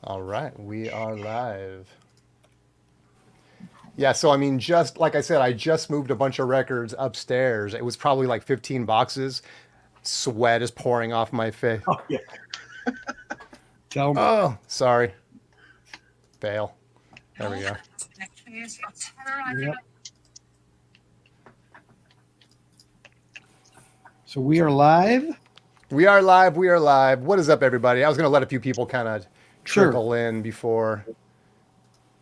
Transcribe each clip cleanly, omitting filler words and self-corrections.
All right, we are live. Yeah, so I mean, just like I said, I just moved a bunch of records upstairs. It was probably like 15 boxes. Sweat is pouring off my face. Oh yeah. Tell me. Oh, sorry. Fail. There we go. Yep. So we are live. We are live. We are live. What is up, everybody? I was going to let a few people kind of Sure. trickle in before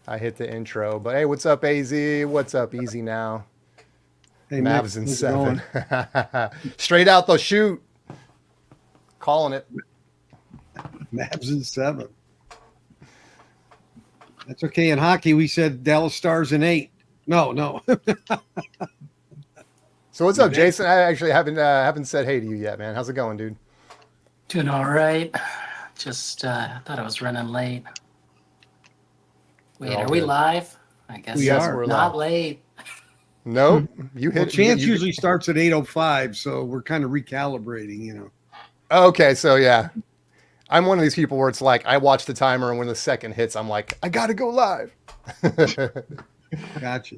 I hit the intro. But hey, what's up, AZ? What's up, Easy Now? Hey, Mavs in how's it 7. going? Straight out the shoot. Calling it. Mavs in 7. That's okay. In hockey, we said Dallas Stars in 8. No. So what's up, Jason? I actually haven't said hey to you yet, man. How's it going, dude? Doing all right. Just thought I was running late. Wait, You're all are we good. live? I guess We Yes, are. we're not live. late. Nope. You Well, hit. Chance you- usually starts at 8:05, so we're kind of recalibrating. Okay, so yeah, I'm one of these people where it's like I watch the timer, and when the second hits, I'm like, I gotta go live. Gotcha.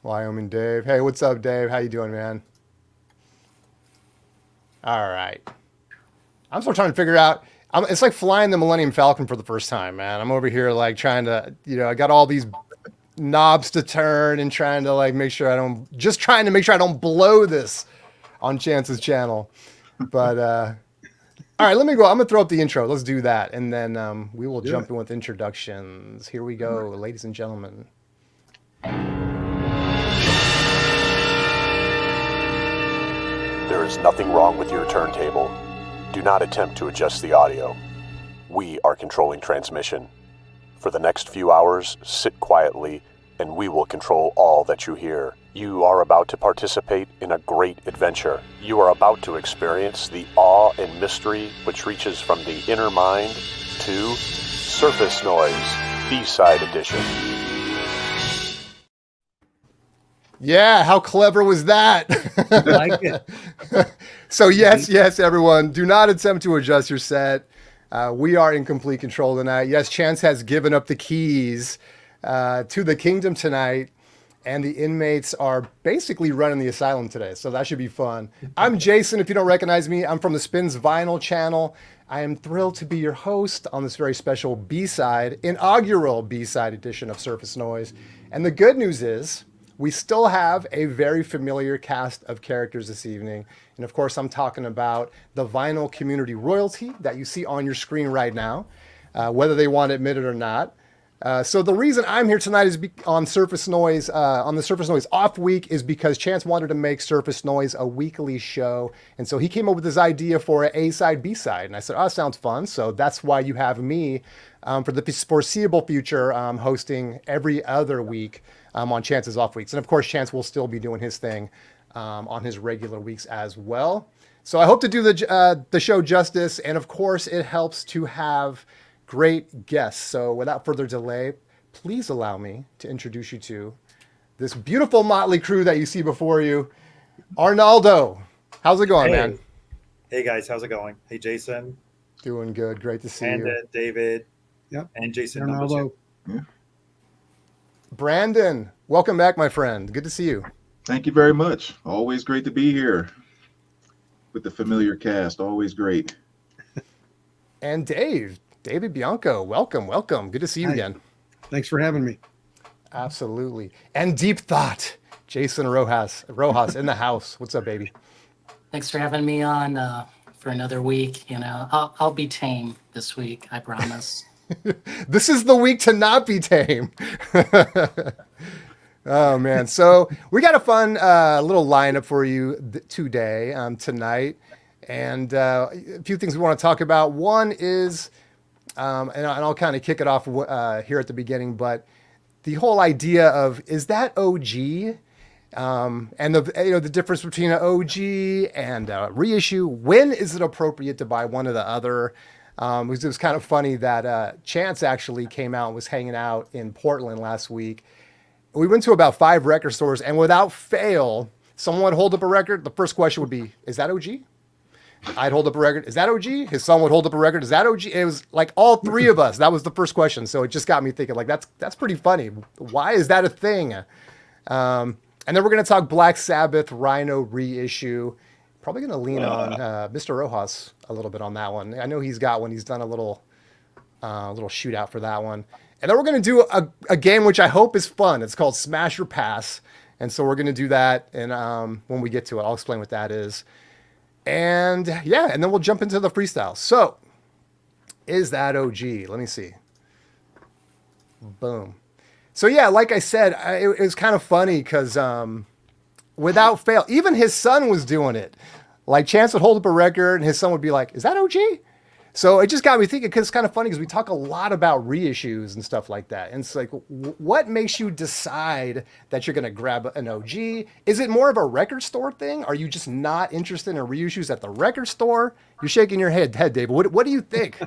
Wyoming Dave. Hey, what's up, Dave? How you doing, man? All right. I'm still trying to figure out. It's like flying the Millennium Falcon for the first time, man. I'm over here like trying to, I got all these knobs to turn and trying to like make sure trying to make sure I don't blow this on Chance's channel. But all right, let me go. I'm gonna throw up the intro. Let's do that, and then we will Do jump it. in with introductions. Here we go, ladies and gentlemen. There is nothing wrong with your turntable. Do not attempt to adjust the audio. We are controlling transmission. For the next few hours, sit quietly, and we will control all that you hear. You are about to participate in a great adventure. You are about to experience the awe and mystery which reaches from the inner mind to Surface Noise, B-Side Edition. Yeah, how clever was that? I like it. So yes, everyone, do not attempt to adjust your set. We are in complete control tonight. Yes, Chance has given up the keys to the kingdom tonight, and the inmates are basically running the asylum today. So that should be fun. I'm Jason. If you don't recognize me, I'm from the Spins Vinyl channel. I am thrilled to be your host on this very special B-side, inaugural B-side edition of Surface Noise. And the good news is, we still have a very familiar cast of characters this evening. And of course, I'm talking about the vinyl community royalty that you see on your screen right now, whether they want to admit it or not. So the reason I'm here tonight is on Surface Noise, on the Surface Noise off week, is because Chance wanted to make Surface Noise a weekly show. And so he came up with this idea for an A-side, B-side. And I said, oh, sounds fun. So that's why you have me for the foreseeable future hosting every other week on Chance's off weeks. And of course, Chance will still be doing his thing on his regular weeks as well. So I hope to do the show justice. And of course, it helps to have great guests. So without further delay, please allow me to introduce you to this beautiful motley crew that you see before you. Arnaldo, how's it going, man? Hey guys, how's it going? Hey Jason, Doing good. Great to see and you. David, Yep. and Jason. number Ronaldo. two. Brandon, welcome back, my friend. Good to see you. Thank you very much. Always great to be here with the familiar cast. Always great. And David Bianco, welcome. Good to see you Hi. again. Thanks for having me. Absolutely. And Deep Thought, Jason Rojas in the house. What's up, baby? Thanks for having me on for another week. You know, I'll be tame this week. I promise. This is the week to not be tame. Oh, man. So we got a fun little lineup for you today, tonight. And a few things we want to talk about. One is, and I'll kind of kick it off here at the beginning, but the whole idea of, is that OG? And the difference between an OG and a reissue. When is it appropriate to buy one or the other? It was kind of funny that Chance actually came out and was hanging out in Portland last week. We went to about 5 record stores, and without fail, someone would hold up a record. The first question would be, is that OG? I'd hold up a record. Is that OG? His son would hold up a record. Is that OG? It was like all three of us. That was the first question. So it just got me thinking, like, that's pretty funny. Why is that a thing? And then we're going to talk Black Sabbath, Rhino reissue. Probably going to lean on Mr. Rojas a little bit on that one. I know he's got one. He's done a little shootout for that one. And then we're going to do a game which I hope is fun. It's called Smash or Pass. And so we're going to do that. And when we get to it, I'll explain what that is. And yeah, and then we'll jump into the freestyle. So is that OG? Let me see. Boom. So yeah, like I said, it was kind of funny because without fail, even his son was doing it. Like Chance would hold up a record and his son would be like, is that OG? So it just got me thinking, because it's kind of funny because we talk a lot about reissues and stuff like that. And it's like, what makes you decide that you're going to grab an OG? Is it more of a record store thing? Are you just not interested in reissues at the record store? You're shaking your head, David. What do you think?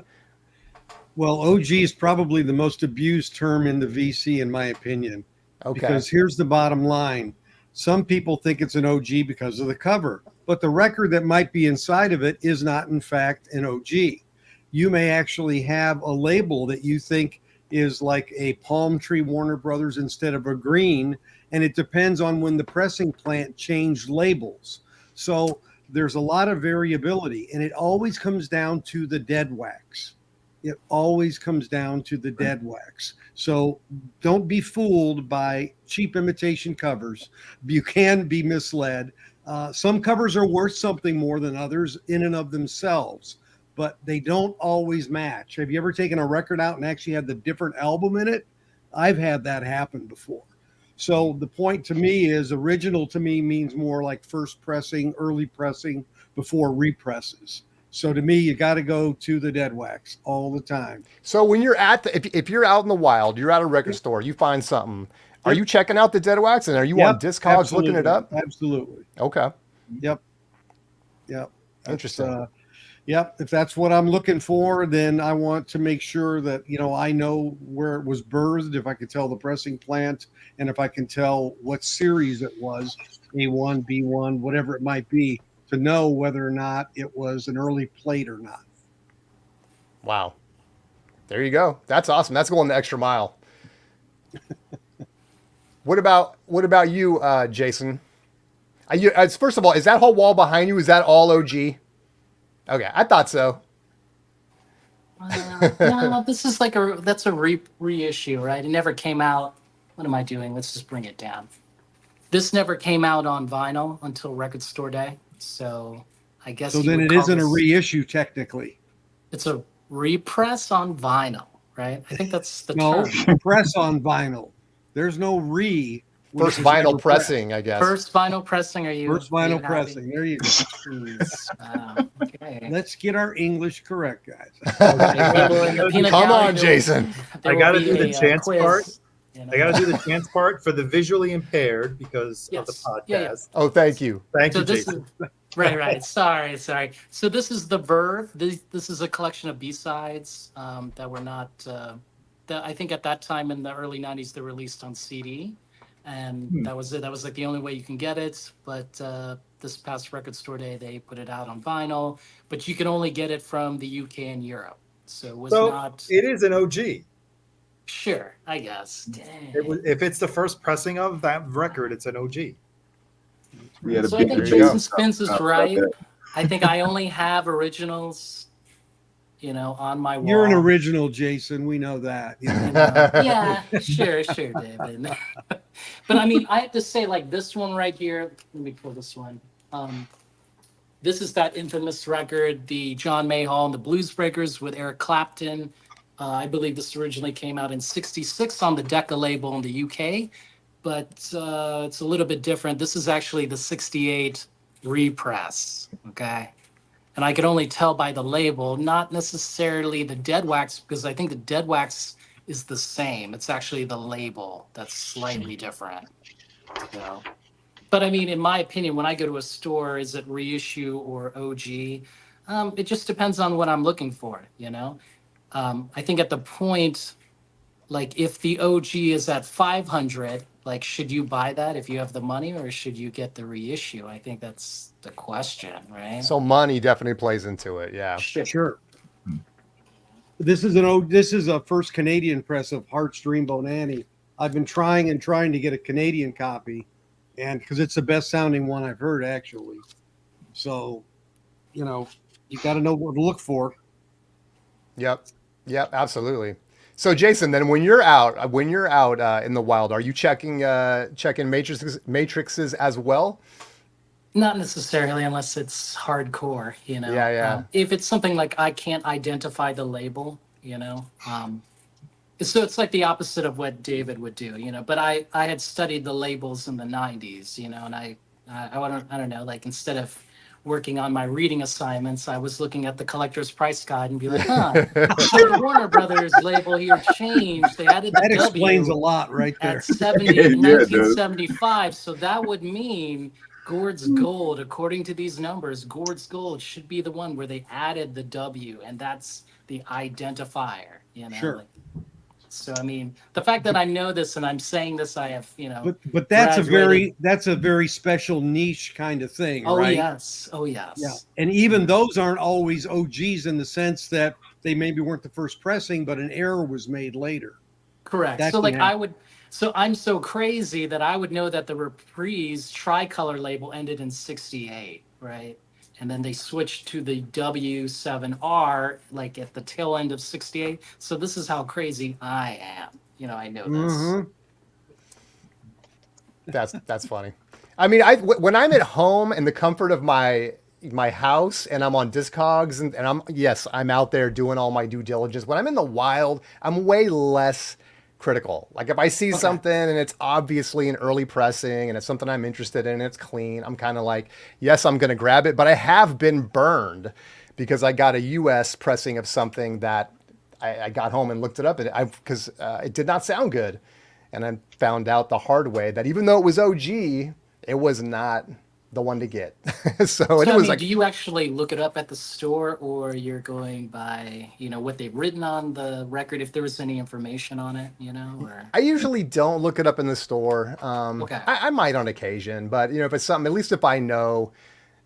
Well, OG is probably the most abused term in the VC, in my opinion. Okay. Because here's the bottom line. Some people think it's an OG because of the cover, but the record that might be inside of it is not, in fact, an OG. You may actually have a label that you think is like a palm tree Warner Brothers instead of a green, and it depends on when the pressing plant changed labels. So there's a lot of variability, and it always comes down to the dead wax. It always comes down to the dead wax. So don't be fooled by cheap imitation covers. You can be misled. Some covers are worth something more than others in and of themselves, but they don't always match. Have you ever taken a record out and actually had the different album in it? I've had that happen before. So the point to me is original to me means more like first pressing, early pressing before represses. So to me, you got to go to the dead wax all the time. So when you're at if you're out in the wild, you're at a record store, you find something. Are you checking out the dead wax, and are you on Discogs looking it up? Absolutely. Okay. Yep. Interesting. If that's what I'm looking for, then I want to make sure that, I know where it was birthed, if I can tell the pressing plant, and if I can tell what series it was, A1, B1, whatever it might be, to know whether or not it was an early plate or not. Wow. There you go. That's awesome. That's going the extra mile. What about you, Jason? First of all, is that whole wall behind you, is that all OG? Okay, I thought so. No, this is like that's a reissue, right? It never came out. What am I doing? Let's just bring it down. This never came out on vinyl until Record Store Day. So I guess so. Then it isn't a reissue technically. It's a repress on vinyl, right? I think that's the term. Press on vinyl. There's no first vinyl pressing, I guess. First vinyl pressing. First vinyl pressing. There you go. Okay. Let's get our English correct, guys. Come on, Jason. I got to do the chance part. I got to do the chance part for the visually impaired because of the podcast. Yeah. Oh, thank you. Thank you, Jason. Right. Sorry. So this is the Verve. This is a collection of B-sides that were not. That I think at that time in the early '90s they released on CD, and that was it. That was like the only way you can get it. But this past Record Store Day they put it out on vinyl, but you can only get it from the UK and Europe. So it was not. It is an OG. Sure, I guess. If it's the first pressing of that record, it's an OG. So I think Jason Spins is right. I think I only have originals, on my wall. You're an original, Jason. We know that. Yeah, sure, David. But I mean, I have to say, like this one right here. Let me pull this one. This is that infamous record, the John Mayall and the Blues Breakers with Eric Clapton. I believe this originally came out in '66 on the Decca label in the UK, but it's a little bit different. This is actually the '68 repress, okay? And I could only tell by the label, not necessarily the dead wax, because I think the dead wax is the same. It's actually the label that's slightly different. But I mean, in my opinion, when I go to a store, is it reissue or OG? It just depends on what I'm looking for, I think at the point, like if the OG is at 500 Like, should you buy that if you have the money, or should you get the reissue? I think that's the question, right? So money definitely plays into it. Yeah. Sure. Sure. This is a first Canadian press of Hart's Dreamboat Annie. I've been trying to get a Canadian copy, and because it's the best sounding one I've heard actually. So, you got to know what to look for. Yep. Yep. Absolutely. So Jason, then when you're out in the wild, are you checking matrices as well? Not necessarily, unless it's hardcore, Yeah, yeah. if it's something like I can't identify the label, so it's like the opposite of what David would do, But I had studied the labels in the '90s, and I don't know, like instead of working on my reading assignments, I was looking at the collector's price guide and be like, the Warner Brothers label here changed. They added the That explains a W lot right there. at 1975. So that would mean Gord's Gold, according to these numbers, Gord's Gold should be the one where they added the W, and that's the identifier, Sure. like, so I mean, the fact that I know this and I'm saying this, I have, But that's graduated. a very special niche kind of thing, Oh right? yes, oh yes. Yeah. And even those aren't always OGs in the sense that they maybe weren't the first pressing, but an error was made later. Correct. That So like can I happen. would, so I'm so crazy that I would know that the Reprise tricolor label ended in '68, right? And then they switched to the W7R like at the tail end of '68. So this is how crazy I am. I know this. Mhm. That's funny. I mean, when I'm at home in the comfort of my house and I'm on Discogs and I'm out there doing all my due diligence. When I'm in the wild, I'm way less critical. Like if I see something and it's obviously an early pressing and it's something I'm interested in and it's clean, I'm kind of like, yes, I'm going to grab it. But I have been burned because I got a US pressing of something that I got home and looked it up because it did not sound good. And I found out the hard way that even though it was OG, it was not the one to get. so I it was mean, like, do you actually look it up at the store, or you're going by, what they've written on the record, if there was any information on it, or? I usually don't look it up in the store. Okay. I might on occasion, but if it's something, at least if I know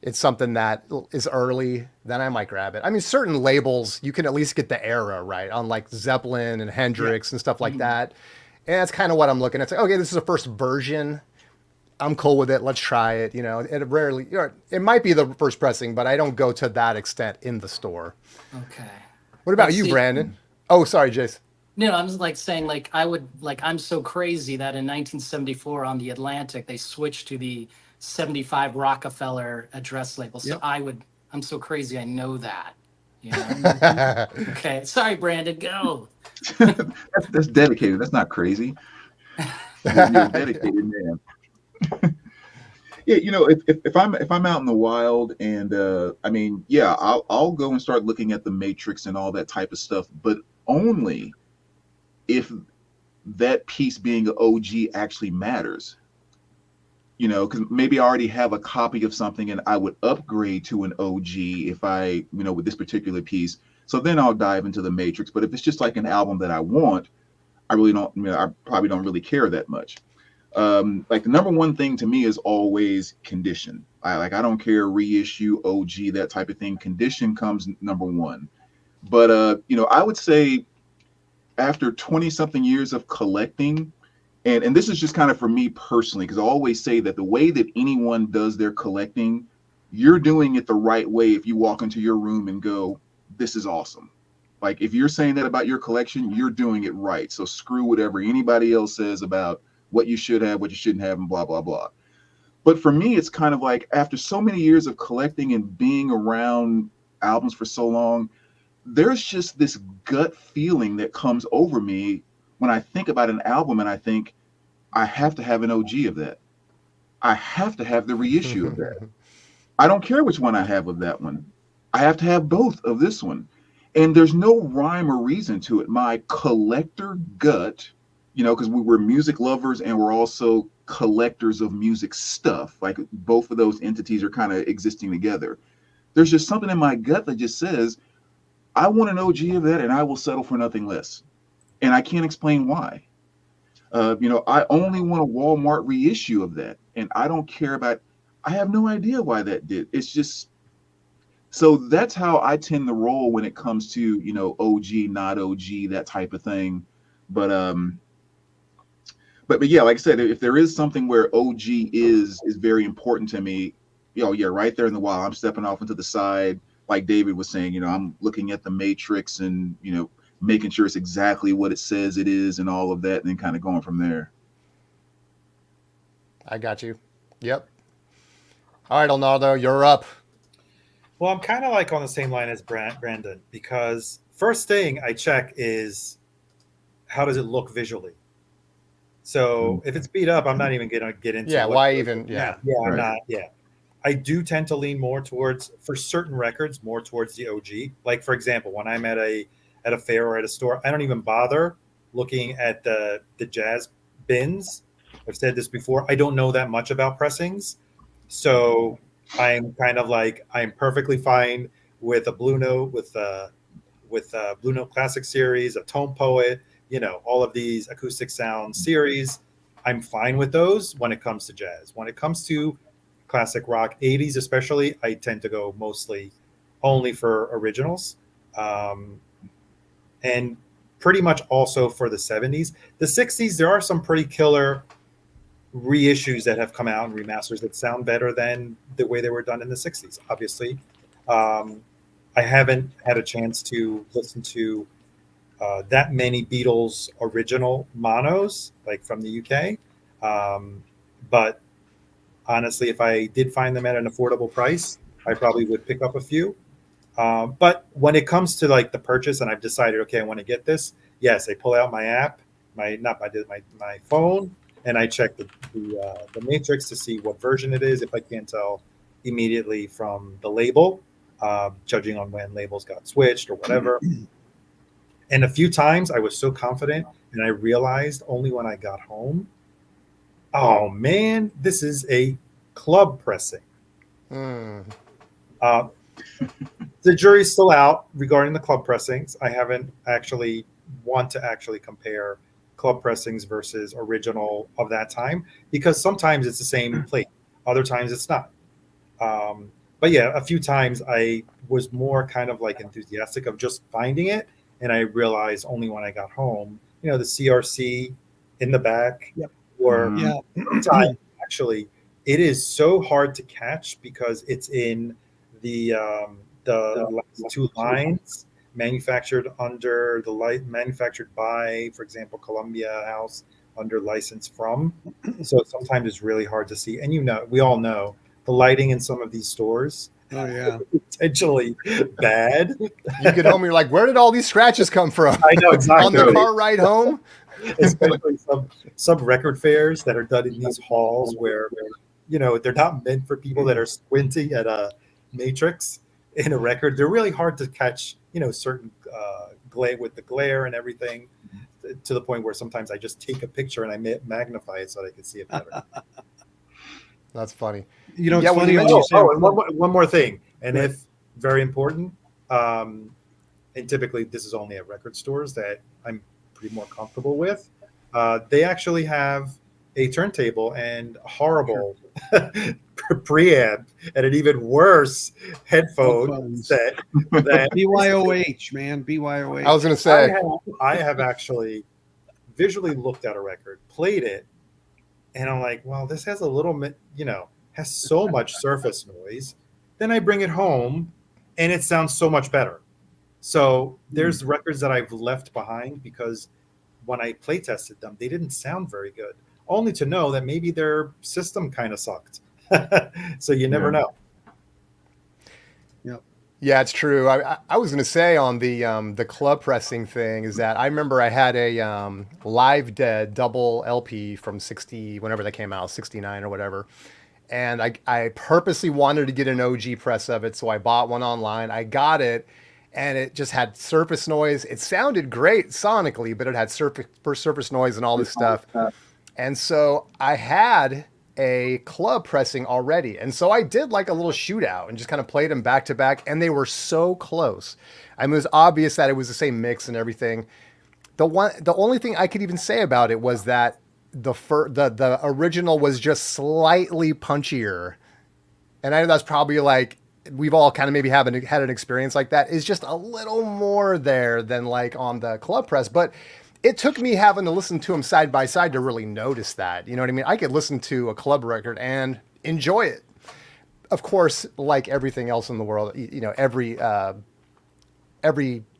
it's something that is early, then I might grab it. I mean, certain labels, you can at least get the era right on like Zeppelin and Hendrix and stuff like that. And that's kind of what I'm looking at. It's like, okay, this is a first version. I'm cool with it. Let's try it. It rarely, it might be the first pressing, but I don't go to that extent in the store. Okay. What about Let's you, see. Brandon? Oh, sorry, Jace. No, I'm just like saying, like, I'm so crazy that in 1974 on the Atlantic, they switched to the 75 Rockefeller address label. So Yep. I'm so crazy, I know that. Okay. Sorry, Brandon, go. That's dedicated. That's not crazy. You're a dedicated man. Yeah, if I'm out in the wild and I mean, yeah, I'll go and start looking at the Matrix and all that type of stuff, but only if that piece being an OG actually matters. Because maybe I already have a copy of something and I would upgrade to an OG if I, with this particular piece. So then I'll dive into the Matrix. But if it's just like an album that I want, I really don't, I probably don't really care that much. Like the number one thing to me is always condition. I don't care, reissue, OG, that type of thing. Condition comes number one. But, I would say after 20 something years of collecting, and this is just kind of for me personally, because I always say that the way that anyone does their collecting, you're doing it the right way if you walk into your room and go, this is awesome. Like if you're saying that about your collection, you're doing it right. So screw whatever anybody else says about what you should have, what you shouldn't have, and blah, blah, blah. But for me, it's kind of like after so many years of collecting and being around albums for so long, there's just this gut feeling that comes over me when I think about an album and I think, I have to have an OG of that. I have to have the reissue of that. I don't care which one I have of that one. I have to have both of this one. And there's no rhyme or reason to it. My collector gut, because we're music lovers and we're also collectors of music stuff. Like both of those entities are kind of existing together. There's just something in my gut that just says, I want an OG of that and I will settle for nothing less. And I can't explain why. I only want a Walmart reissue of that, and I don't care about. I have no idea why that did. It's just so that's how I tend to roll when it comes to OG, not OG, that type of thing. But but yeah, like I said, if there is something where OG is very important to me, yeah, right there in the wild, I'm stepping off into the side, like David was saying. I'm looking at the matrix and making sure it's exactly what it says it is and all of that, and then kind of going from there. I got you. Yep. All right, Leonardo, you're up. Well, I'm kind of like on the same line as Brandon, because first thing I check is how does it look visually. So if it's beat up, I'm not even going to get into. Yeah, why even? Yeah, I'm Right. not. Yeah, I do tend to lean more towards, for certain records, more towards the OG. Like, for example, when I'm at a fair or at a store, I don't even bother looking at the jazz bins. I've said this before. I don't know that much about pressings, so I'm kind of like, I'm perfectly fine with a Blue Note, with Blue Note Classic Series, a Tone Poet, all of these acoustic sound series. I'm fine with those when it comes to jazz. When it comes to classic rock, 80s especially, I tend to go mostly only for originals. And pretty much also for the 70s. The 60s, there are some pretty killer reissues that have come out and remasters that sound better than the way they were done in the 60s, obviously. I haven't had a chance to listen to that many Beatles original monos, like from the UK. But honestly, if I did find them at an affordable price, I probably would pick up a few. But when it comes to like the purchase, and I've decided, okay, I want to get this. Yes, I pull out my app, my phone, and I check the matrix to see what version it is. If I can't tell immediately from the label, judging on when labels got switched or whatever. And a few times I was so confident, and I realized only when I got home, oh man, this is a club pressing. The jury's still out regarding the club pressings. I haven't actually compare club pressings versus original of that time, because sometimes it's the same plate, other times it's not. But yeah, a few times I was more kind of like enthusiastic of just finding it, and I realized only when I got home, the CRC in the back, or time, actually, it is so hard to catch because it's in the last two lines, manufactured by, for example, Columbia House, under license from. So sometimes it's really hard to see. And we all know the lighting in some of these stores. Oh yeah, potentially bad. You get home, you're like, where did all these scratches come from? I know exactly. On the car ride home. Especially some record fairs that are done in these halls where they're not meant for people that are squinting at a matrix in a record. They're really hard to catch, certain glare with the glare and everything, to the point where sometimes I just take a picture and I magnify it so that I can see it better. That's funny. It's funny. funny. And one more thing, and if very important, and typically this is only at record stores that I'm pretty more comfortable with. They actually have a turntable and a horrible preamp and an even worse headphone set. That BYOH, man, BYOH. I was going to say, I have actually visually looked at a record, played it, and I'm like, well, this has a little bit, has so much surface noise. Then I bring it home and it sounds so much better. So there's records that I've left behind because when I play tested them, they didn't sound very good, only to know that maybe their system kind of sucked. So you never know. Yeah, it's true. I was going to say on the club pressing thing is that I remember I had a Live Dead double LP from 60, whenever that came out, 69 or whatever. And I purposely wanted to get an OG press of it, so I bought one online. I got it, and it just had surface noise. It sounded great sonically, but it had surface noise and all this stuff. And so I had a club pressing already. And so I did like a little shootout and just kind of played them back to back, and they were so close. I mean, it was obvious that it was the same mix and everything. The only thing I could even say about it was that the original was just slightly punchier, and I know that's probably like we've all kind of maybe had an experience like that. Is just a little more there than like on the club press, but it took me having to listen to them side by side to really notice that. You know what I mean? I could listen to a club record and enjoy it. Of course, like everything else in the world, you know, every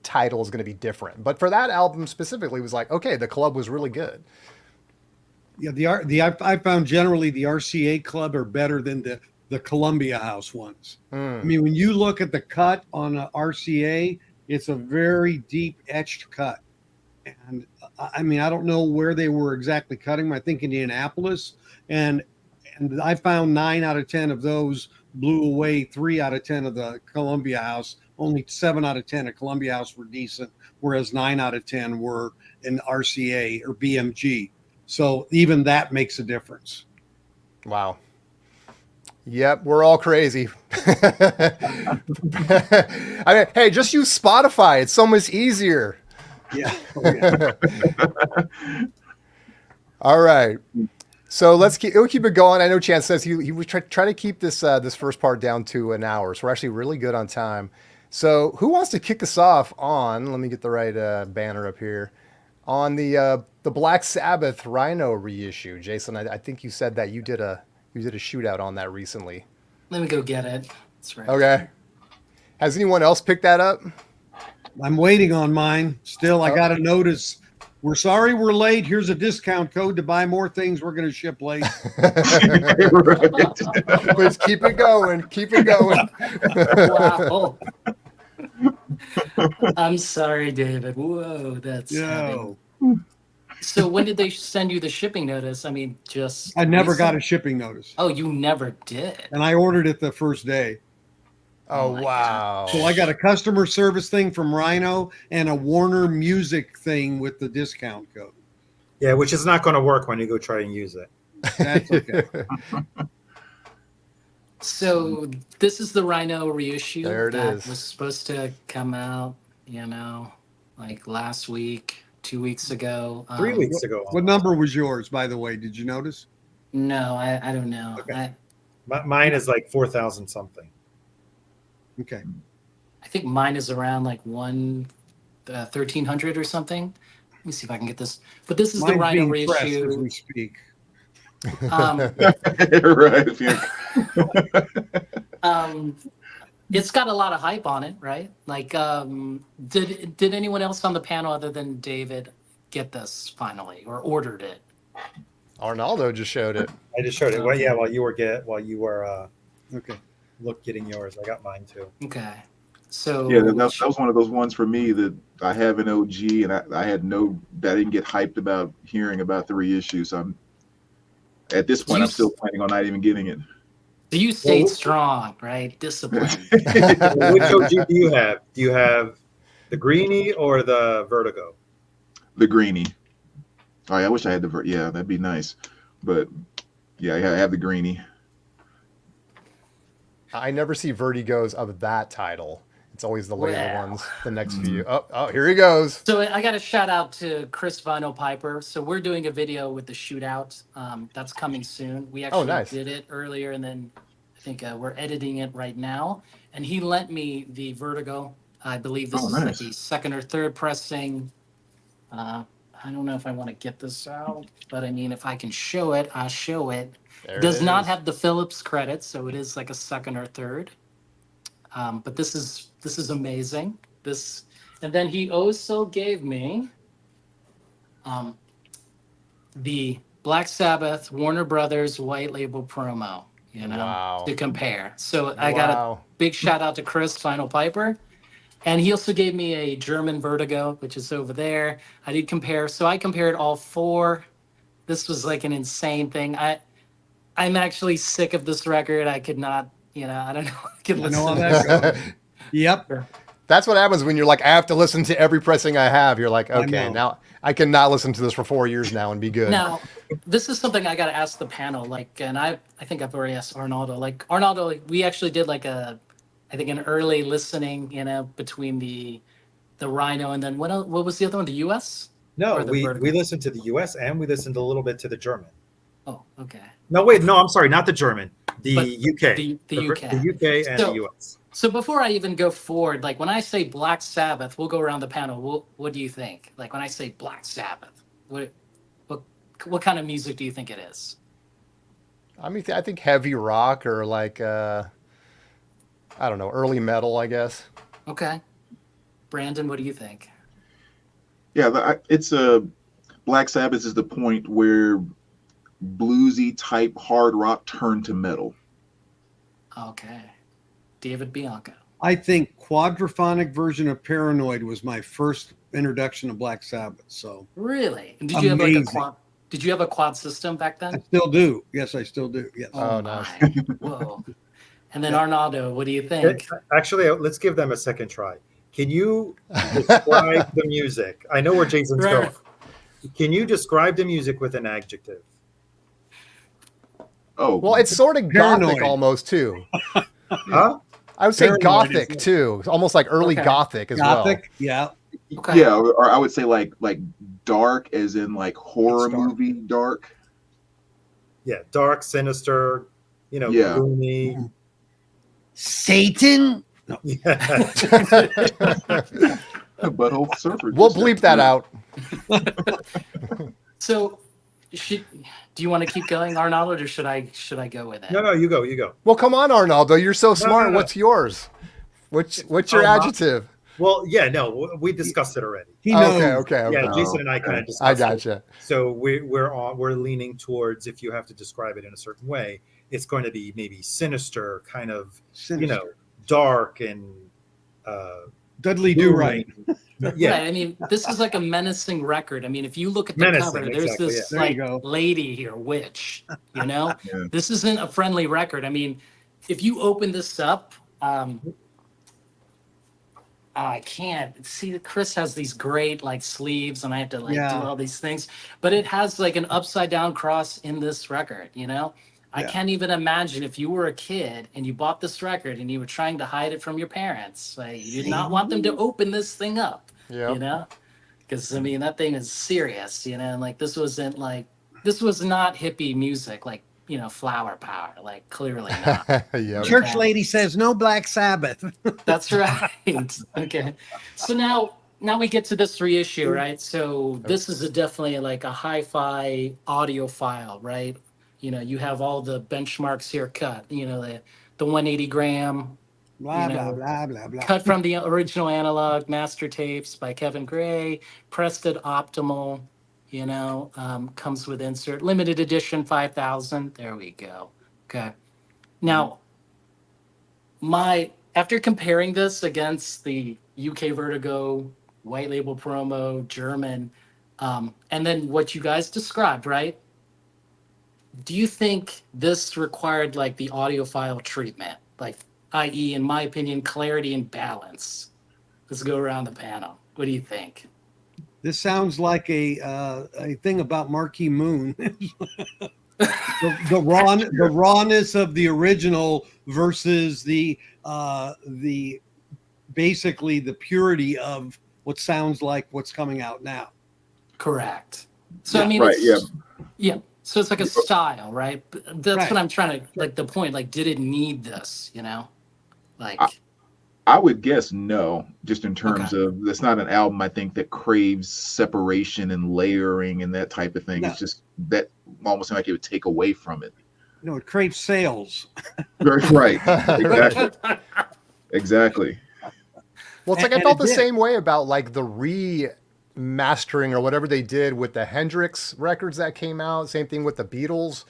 title is going to be different. But for that album specifically, it was like, okay, the club was really good. Yeah, I found generally the RCA club are better than the Columbia House ones. I mean, when you look at the cut on a RCA, it's a very deep etched cut. And I mean, I don't know where they were exactly cutting them. I think Indianapolis, and I found 9 out of 10 of those blew away 3 out of 10 of the Columbia House. Only 7 out of 10 at Columbia House were decent, whereas 9 out of 10 were in RCA or BMG. So even that makes a difference. Wow. Yep, we're all crazy. I mean, hey, just use Spotify. It's so much easier. Yeah. Oh, yeah. All right. So we'll keep it going. I know Chance says he would try to keep this first part down to an hour. So we're actually really good on time. So who wants to kick us off on, let me get the right banner up here, on the Black Sabbath Rhino reissue? Jason, I think you said that you did a shootout on that recently. Let me go get it. That's right. Okay. Has anyone else picked that up? I'm waiting on mine. Still, I got a notice. We're sorry we're late. Here's a discount code to buy more things we're going to ship late. Please keep it going. Keep it going. Wow. I'm sorry, David. Whoa, that's No. So when did they send you the shipping notice? I mean, just I never got a recent? shipping notice. Oh, you never did. And I ordered it the first day. Oh, my wow. So I got a customer service thing from Rhino and a Warner Music thing with the discount code. Yeah, which is not going to work when you go try and use it. That's okay. So this is the Rhino reissue There it that is. was supposed to come out, like last week, 2 weeks ago. 3 weeks ago. What number was yours, by the way? Did you notice? No, I don't know. Okay. Mine is like 4,000 something. Okay. I think mine is around like 1,300 or something. Let me see if I can get this. But this is the Mine's Rhino being pressed as reissue. we speak. Right. Yeah. It's got a lot of hype on it, right? Like, did anyone else on the panel other than David get this finally or ordered it? Arnaldo just showed it. I just showed it. Well, yeah, while you were Okay. getting yours, I got mine too. Okay. So Yeah, that was one of those ones for me that I have an OG, and I didn't get hyped about hearing about the reissue. So at this point, I'm still planning on not even getting it. so you stayed strong, right? Discipline. Which OG do you have? Do you have the Greenie or the Vertigo? The Greenie. Oh, yeah, I wish I had yeah, that'd be nice. But yeah, I have the Greenie. I never see Vertigos of that title. It's always the later Wow. ones, the next few. Oh, here he goes. So I got a shout out to Chris Vinyl Piper. So we're doing a video with the shootout. That's coming soon. We actually nice. did it earlier, and then I think we're editing it right now. And he lent me the Vertigo. I believe this is like nice. the second or third pressing. I don't know if I want to get this out, but I mean, if I can show it, I'll show it. There It does not is. have the Phillips credits, so it is like a second or third. But this is amazing. And then he also gave me the Black Sabbath Warner Brothers white label promo, Wow. to compare. So I got a big shout out to Chris Final Piper. And he also gave me a German Vertigo, which is over there. I did compare. So I compared all four. This was like an insane thing. I'm actually sick of this record. I could not, I don't know. I could I know how listen. that goes. Yep. That's what happens when you're like, I have to listen to every pressing I have. You're like, okay, know. now I cannot listen to this for 4 years now and be good. Now, this is something I got to ask the panel. Like, and I think I've already asked Arnaldo. Like, Arnaldo, we actually did like I think an early listening, between the Rhino and then what was the other one? The US? No, Or the we Vertigo? listened to the U.S. and we listened a little bit to the German. Oh, okay. No, wait, no, I'm sorry, not the German, the But UK, the UK. the UK and the So, US. so before I even go forward, like when I say Black Sabbath, we'll go around the panel. What do you think? Like when I say Black Sabbath, what what kind of music do you think it is? I mean, I think heavy rock or like I don't know, early metal, I guess. Okay, Brandon, what do you think? Yeah, it's a Black Sabbath is the point where bluesy type hard rock turned to metal. Okay, David Bianco. I think quadraphonic version of Paranoid was my first introduction to Black Sabbath. So Really? And did you have like a Amazing. quad? Did you have a quad system back I then? still do. Yes, I still do. Yes. Oh, my! nice. Whoa. And then Yeah. Arnaldo, what do you think? Actually, let's give them a second try. Can you describe the music? I know where Jason's Right. going. Can you describe the music with an adjective? Oh, Well, it's sort of Paranoid. gothic almost too. Huh? I would say Paranoid, gothic isn't it? too, almost like early Okay. gothic as Gothic. Yeah. Okay. yeah, or I would say like dark, as in like horror It's dark. movie dark. Yeah, dark, sinister, Yeah. gloomy. Satan. Yeah. Butthole surfer. We'll bleep that out. So, do you want to keep going, Arnaldo, or should I go with it? No, you go. Well, come on, Arnaldo. You're so smart. no. What's yours? What's your Oh, adjective? Well, yeah, no, we discussed it already. He knows. Okay. Yeah, Jason and I kind of I discussed it. gotcha. So we're leaning towards, if you have to describe it in a certain way, it's going to be maybe sinister, kind of Sinister. dark and Dudley Do Right. Yeah, Right, I mean, this is like a menacing record. I mean, if you look at the Menacing, cover, there's exactly, this yeah. There you like go. lady here, witch. Yeah. This isn't a friendly record. I mean, if you open this up, I can't see. Chris has these great like sleeves, and I have to like Yeah. do all these things. But it has like an upside down cross in this record. I Yeah. can't even imagine if you were a kid and you bought this record and you were trying to hide it from your parents. Like, you did not want them to open this thing up. Yeah. Because I mean that thing is serious. And like this was not hippie music. Like flower power. Like clearly not. Yep. Church Okay. lady says no Black Sabbath. That's right. Okay. So now we get to this reissue, right? So this is definitely like a hi-fi audio file, right? You have all the benchmarks here cut. The 180 gram Blah, You blah, know, blah, blah, blah. cut from the original analog master tapes by Kevin Gray, pressed at optimal. Comes with insert limited edition 5,000. There we go. Okay. Now, after comparing this against the UK Vertigo white label promo German, and then what you guys described, right? Do you think this required like the audiophile treatment, like i.e., in my opinion, clarity and balance? Let's go around the panel. What do you think? This sounds like a thing about Marquee Moon. the rawness of the original versus the basically the purity of what sounds like what's coming out now. Correct. So I mean, Right, yeah. So it's like a style, right? That's Right. what I'm trying to like. The point, like, did it need this? Like. I would guess no, just in terms of that's not an album I think that craves separation and layering and that type of thing. No. It's just that almost like it would take away from it. No, it craves sales. Right. Exactly. Exactly. Well, it's like And I felt it the did. same way about like the remastering or whatever they did with the Hendrix records that came out. Same thing with the Beatles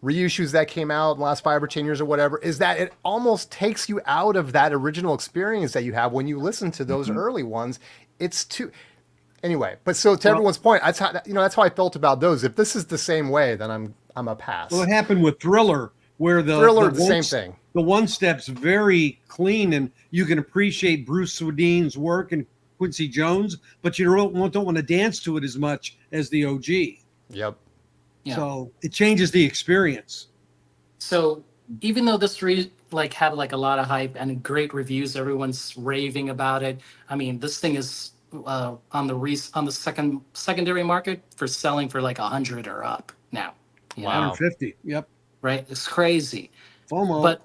reissues that came out in the last 5 or 10 years or whatever, is that it almost takes you out of that original experience that you have when you listen to those early ones. It's too anyway. But so to everyone's point, that's how I felt about those. If this is the same way, then I'm a pass. Well, it happened with Thriller, where the same thing. The one step's very clean, and you can appreciate Bruce Swedine's work and Quincy Jones, but you don't want to dance to it as much as the OG. Yep. Yeah. So it changes the experience. So even though this had like a lot of hype and great reviews, everyone's raving about it. I mean, this thing is on the secondary market for selling for like 100 or up now. You know, Wow. 150. Yep. right? It's crazy. FOMO. But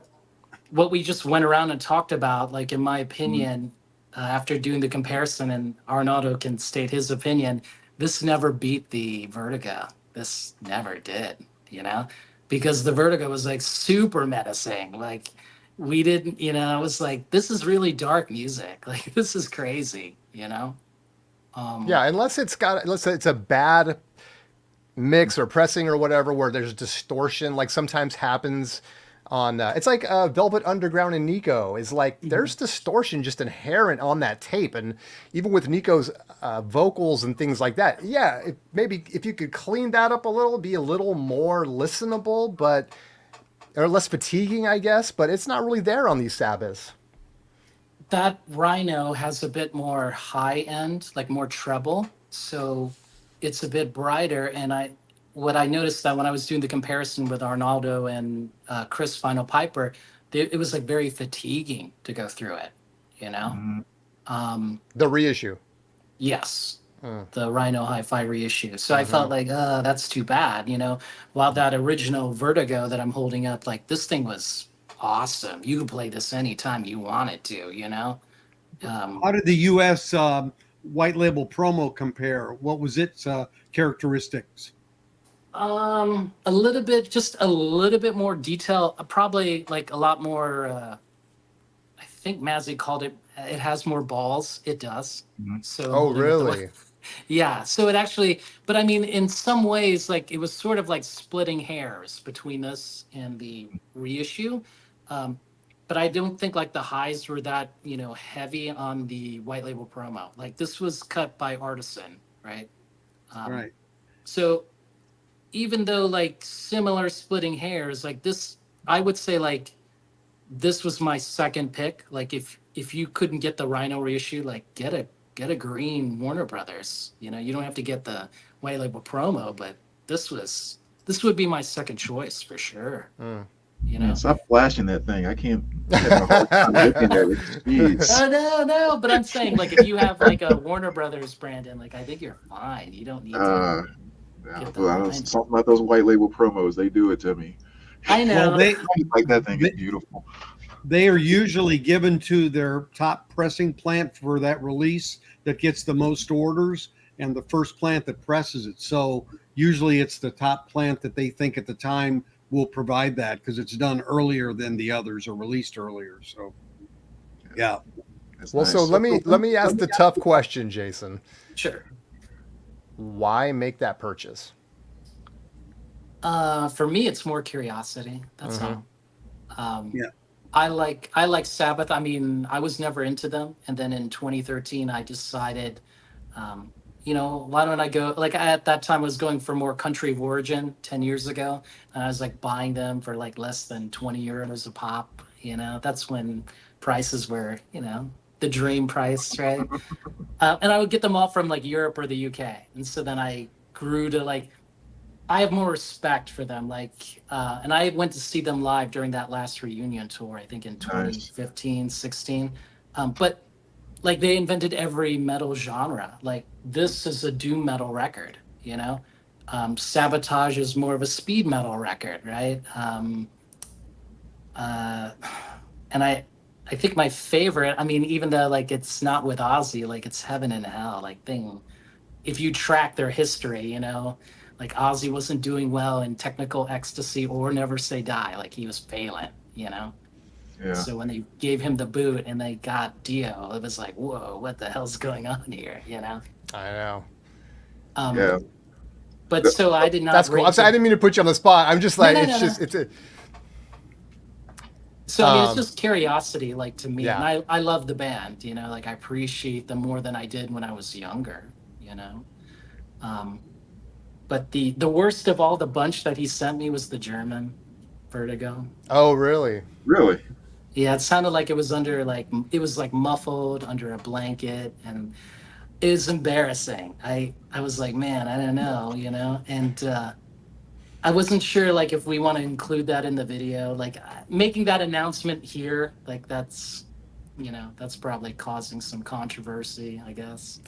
what we just went around and talked about, like in my opinion, after doing the comparison, and Arnaldo can state his opinion, this never beat the Vertigo. This never did, you know, because the Vertigo was like super menacing. Like we didn't, you know, I was like, this is really dark music. Like this is crazy, you know. Yeah, unless it's a bad mix or pressing or whatever where there's distortion, like sometimes happens on it's like Velvet Underground and Nico is like there's distortion just inherent on that tape, and even with Nico's vocals and things like that, yeah, maybe if you could clean that up a little, be a little more listenable, but or less fatiguing, I guess, but it's not really there on these Sabbaths. That Rhino has a bit more high end, like more treble, so it's a bit brighter. And what I noticed that when I was doing the comparison with Arnaldo and Chris Final Piper, it was like very fatiguing to go through it, you know. The reissue. Yes, the Rhino Hi-Fi reissue. So I felt like, that's too bad, you know. While that original Vertigo that I'm holding up, like this thing was awesome. You could play this anytime you wanted to, you know. How did the U.S. White Label promo compare? What was its characteristics? A little bit, just a little bit more detail. Probably like a lot more. I think Mazzy called it. It has more balls. It does. So. Oh, really? Yeah. So it actually, but I mean, in some ways, like it was sort of like splitting hairs between this and the reissue. But I don't think like the highs were that, you know, heavy on the White Label promo. Like this was cut by Artisan, right? Right. So even though like similar splitting hairs, like this, I would say like this was my second pick. Like if you couldn't get the Rhino reissue, like get a green Warner Brothers. You know, you don't have to get the White Label promo, but this would be my second choice for sure. You know, Man, stop flashing that thing. I can't. I'm having a hard time looking at it. Jeez. no, but I'm saying like if you have like a Warner Brothers, Brandon, like I think you're fine. You don't need to get the Rhino. Something about those white label promos, they do it to me. I know. Well, Like that thing is beautiful. they are usually given to their top pressing plant for that release that gets the most orders, and the first plant that presses it. So usually it's the top plant that they think at the time will provide that because it's done earlier than the others or released earlier. So, yeah. That's Well, nice. so let me ask the tough question, Jason. Sure. Why make that purchase? For me, it's more curiosity. That's all. Yeah. I like Sabbath. I mean, I was never into them, and then in 2013, I decided, you know, why don't I go? Like at that time, I was going for more country of origin 10 years ago, and I was like buying them for like less than 20 euros a pop. You know, that's when prices were, you know, the dream price, right? And I would get them all from like Europe or the UK, and so then I grew to like. I have more respect for them. Like, and I went to see them live during that last reunion tour, I think in 2015, 16. But like they invented every metal genre. Like this is a doom metal record, you know? Sabotage is more of a speed metal record, right? And I think my favorite, I mean, even though like it's not with Ozzy, like it's Heaven and Hell, like thing. If you track their history, you know, like Ozzy wasn't doing well in Technical Ecstasy or Never Say Die. Like he was failing, you know? Yeah. So when they gave him the boot and they got Dio, it was like, whoa, what the hell's going on here, you know? I know. Yeah. But so I did not. That's cool. I'm sorry, I didn't mean to put you on the spot. I'm just like, it's a. So I mean, it's just curiosity, like to me, Yeah. and I love the band, you know, like I appreciate them more than I did when I was younger, you know. But the worst of all the bunch that he sent me was the German Vertigo. Oh, really? Really? Yeah, it sounded like it was under like it was like muffled under a blanket, and it was embarrassing. I was like, man, I don't know, you know, and I wasn't sure like if we want to include that in the video, like making that announcement here, like that's that's probably causing some controversy, I guess.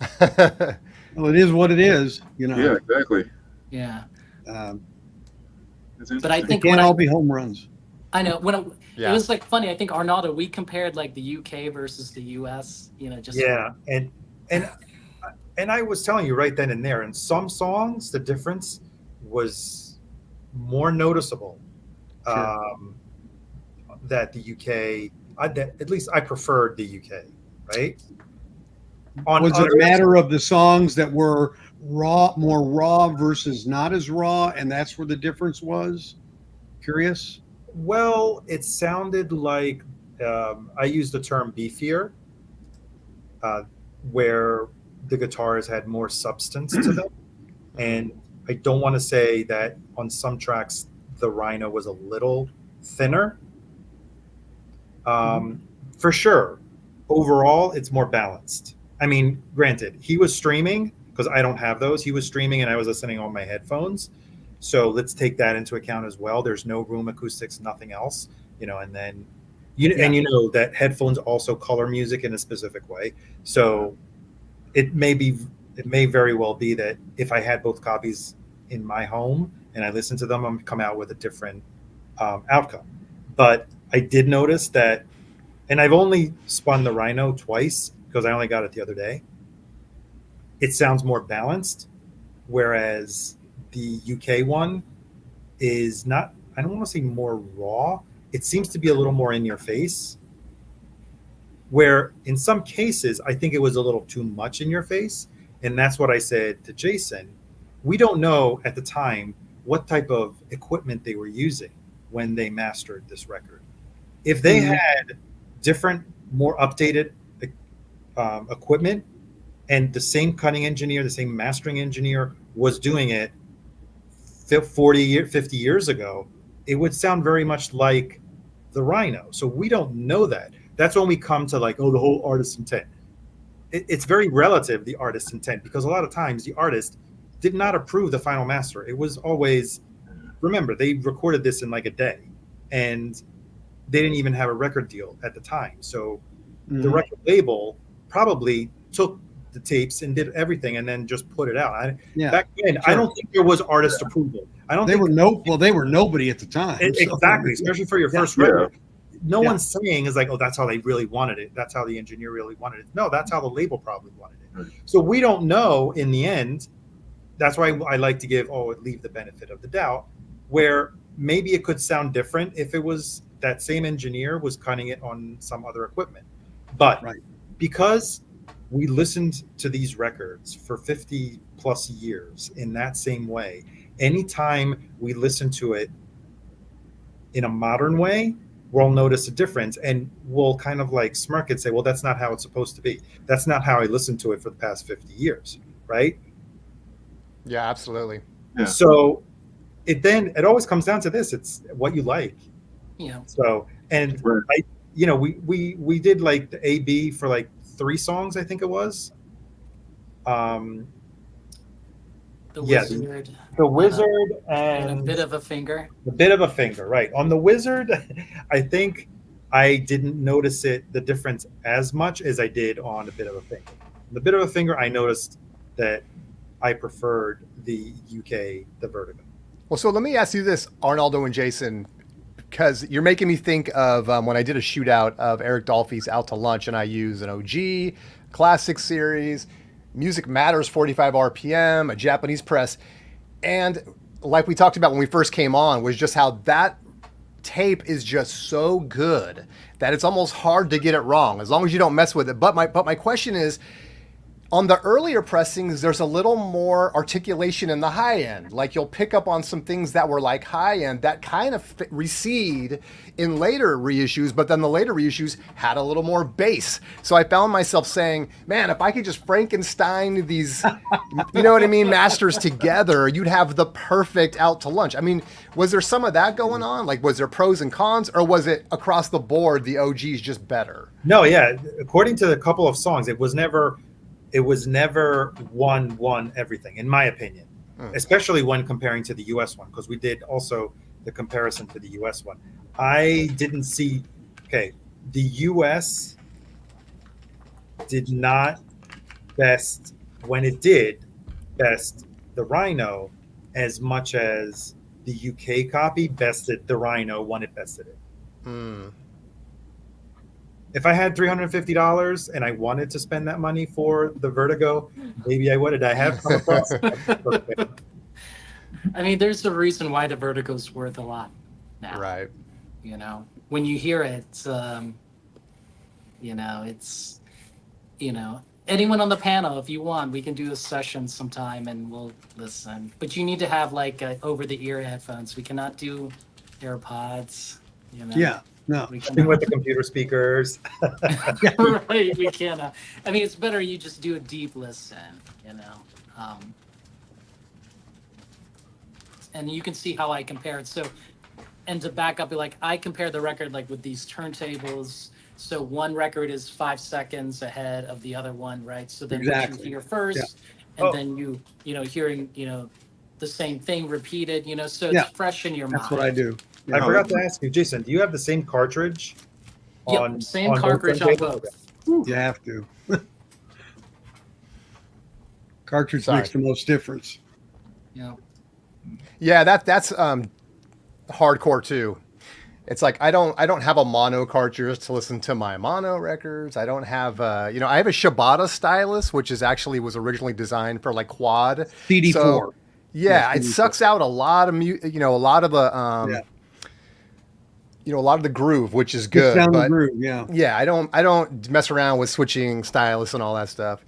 Well, it is what it is, Yeah, exactly. Yeah. Um, It's But I they think can't all be home runs. I know it Yeah. was like funny. I think Arnaldo, we compared like the UK versus the US, just Yeah, and I was telling you right then and there, in some songs the difference was more noticeable. Sure. That the UK, at least I preferred the UK, right? On Was it other, a matter of the songs that were more raw versus not as raw, and that's where the difference was? Curious. well, it sounded like I used the term beefier, uh, where the guitars had more substance to them. And I don't want to say that on some tracks the Rhino was a little thinner. For sure, overall, it's more balanced. I mean, granted, he was streaming because I don't have those. He was streaming and I was listening on my headphones. So let's take that into account as well. There's no room acoustics, nothing else, and then and that headphones also color music in a specific way. So it may very well be that if I had both copies in my home and I listened to them, I'm come out with a different outcome. But I did notice that, and I've only spun the Rhino twice because I only got it the other day. It sounds more balanced, whereas the UK one is not, I don't want to say more raw. It seems to be a little more in your face, where in some cases, I think it was a little too much in your face. And that's what I said to Jason. We don't know at the time what type of equipment they were using when they mastered this record. If they had different, more updated equipment, and the same cutting engineer, the same mastering engineer was doing it 50 years ago, it would sound very much like the Rhino. So we don't know that. That's when we come to like, oh, the whole artist's intent. It's very relative, the artist's intent, because a lot of times the artist did not approve the final master. It was always, remember, they recorded this in like a day, and they didn't even have a record deal at the time. So the record label probably took the tapes and did everything and then just put it out. Back then, sure. I don't think there was artist approval. I don't. They were nobody at the time. Exactly, especially for your first record. No one's saying is like, oh, that's how they really wanted it. That's how the engineer really wanted it. No, that's how the label probably wanted it. Right. So we don't know in the end. That's why I like to leave the benefit of the doubt, where maybe it could sound different if it was that same engineer was cutting it on some other equipment. But because we listened to these records for 50 plus years in that same way, anytime we listen to it in a modern way, we'll notice a difference and we'll kind of like smirk and say, well, that's not how it's supposed to be. That's not how I listened to it for the past 50 years, right? Yeah, absolutely. Yeah. So it always comes down to this. It's what you like. Yeah. So, and we did like the A/B for like 3 songs, I think it was. The Wizard. The Wizard and A Bit of a Finger. A Bit of a Finger, right. On the Wizard, I think I didn't notice the difference as much as I did on A Bit of a Finger. On the Bit of a Finger, I noticed that I preferred the UK, the Vertigo. Well, so let me ask you this, Arnaldo and Jason, because you're making me think of when I did a shootout of Eric Dolphy's Out to Lunch, and I use an OG, Classic Series, Music Matters 45 RPM, a Japanese press. And like we talked about when we first came on, was just how that tape is just so good that it's almost hard to get it wrong as long as you don't mess with it. But my question is, on the earlier pressings, there's a little more articulation in the high end. Like you'll pick up on some things that were like high end that kind of recede in later reissues, but then the later reissues had a little more bass. So I found myself saying, man, if I could just Frankenstein these, you know what I mean, masters together, you'd have the perfect Out to Lunch. I mean, was there some of that going on? Like, was there pros and cons, or was it across the board, the OG's just better? No, yeah. According to a couple of songs, it was never one everything, in my opinion, especially when comparing to the US one, because we did also the comparison to the US one. I didn't see, the US did not best when it did best the Rhino as much as the UK copy bested the Rhino when it bested it. Hmm. If I had $350 and I wanted to spend that money for the Vertigo, maybe I would. I have come across it. I mean, there's a reason why the Vertigo's worth a lot now. Right. You know, when you hear it, you know, it's, you know, anyone on the panel, if you want, we can do a session sometime and we'll listen. But you need to have like over-the-ear headphones. We cannot do AirPods. You know? Yeah, no. We Thing cannot. with the computer speakers. Right, we cannot. I mean, it's better you just do a deep listen, you know. And you can see how I compare it. So, and to back up, like I compare the record like with these turntables. So one record is 5 seconds ahead of the other one, right? So then what Exactly. you hear first, Yeah. and Oh. then you know, hearing, you know, the same thing repeated, you know, so Yeah. it's fresh in your mind. That's what I do. I forgot to ask you, Jason, do you have the same cartridge? Yep, same both cartridge on turntables? both. You have to. Cartridge Sorry. makes the most difference. You know. Yeah, that's hardcore too. It's like I don't have a mono cartridge to listen to my mono records. I don't have you know, I have a Shibata stylus, which is actually was originally designed for like quad CD4. So, yeah, it CD4. sucks out a lot of you know, a lot of the Yeah. you know, a lot of the groove, which is Gets good. down the But groove, yeah. yeah, I don't mess around with switching stylus and all that stuff.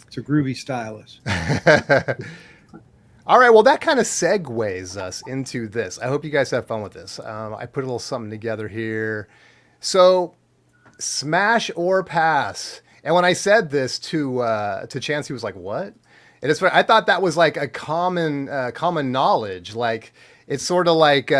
It's a groovy stylus. All right, well, that kind of segues us into this. I hope you guys have fun with this. I put a little something together here. So, smash or pass. And when I said this to Chance, he was like, "What?" And it's I thought that was like a common knowledge. Like it's sort of like,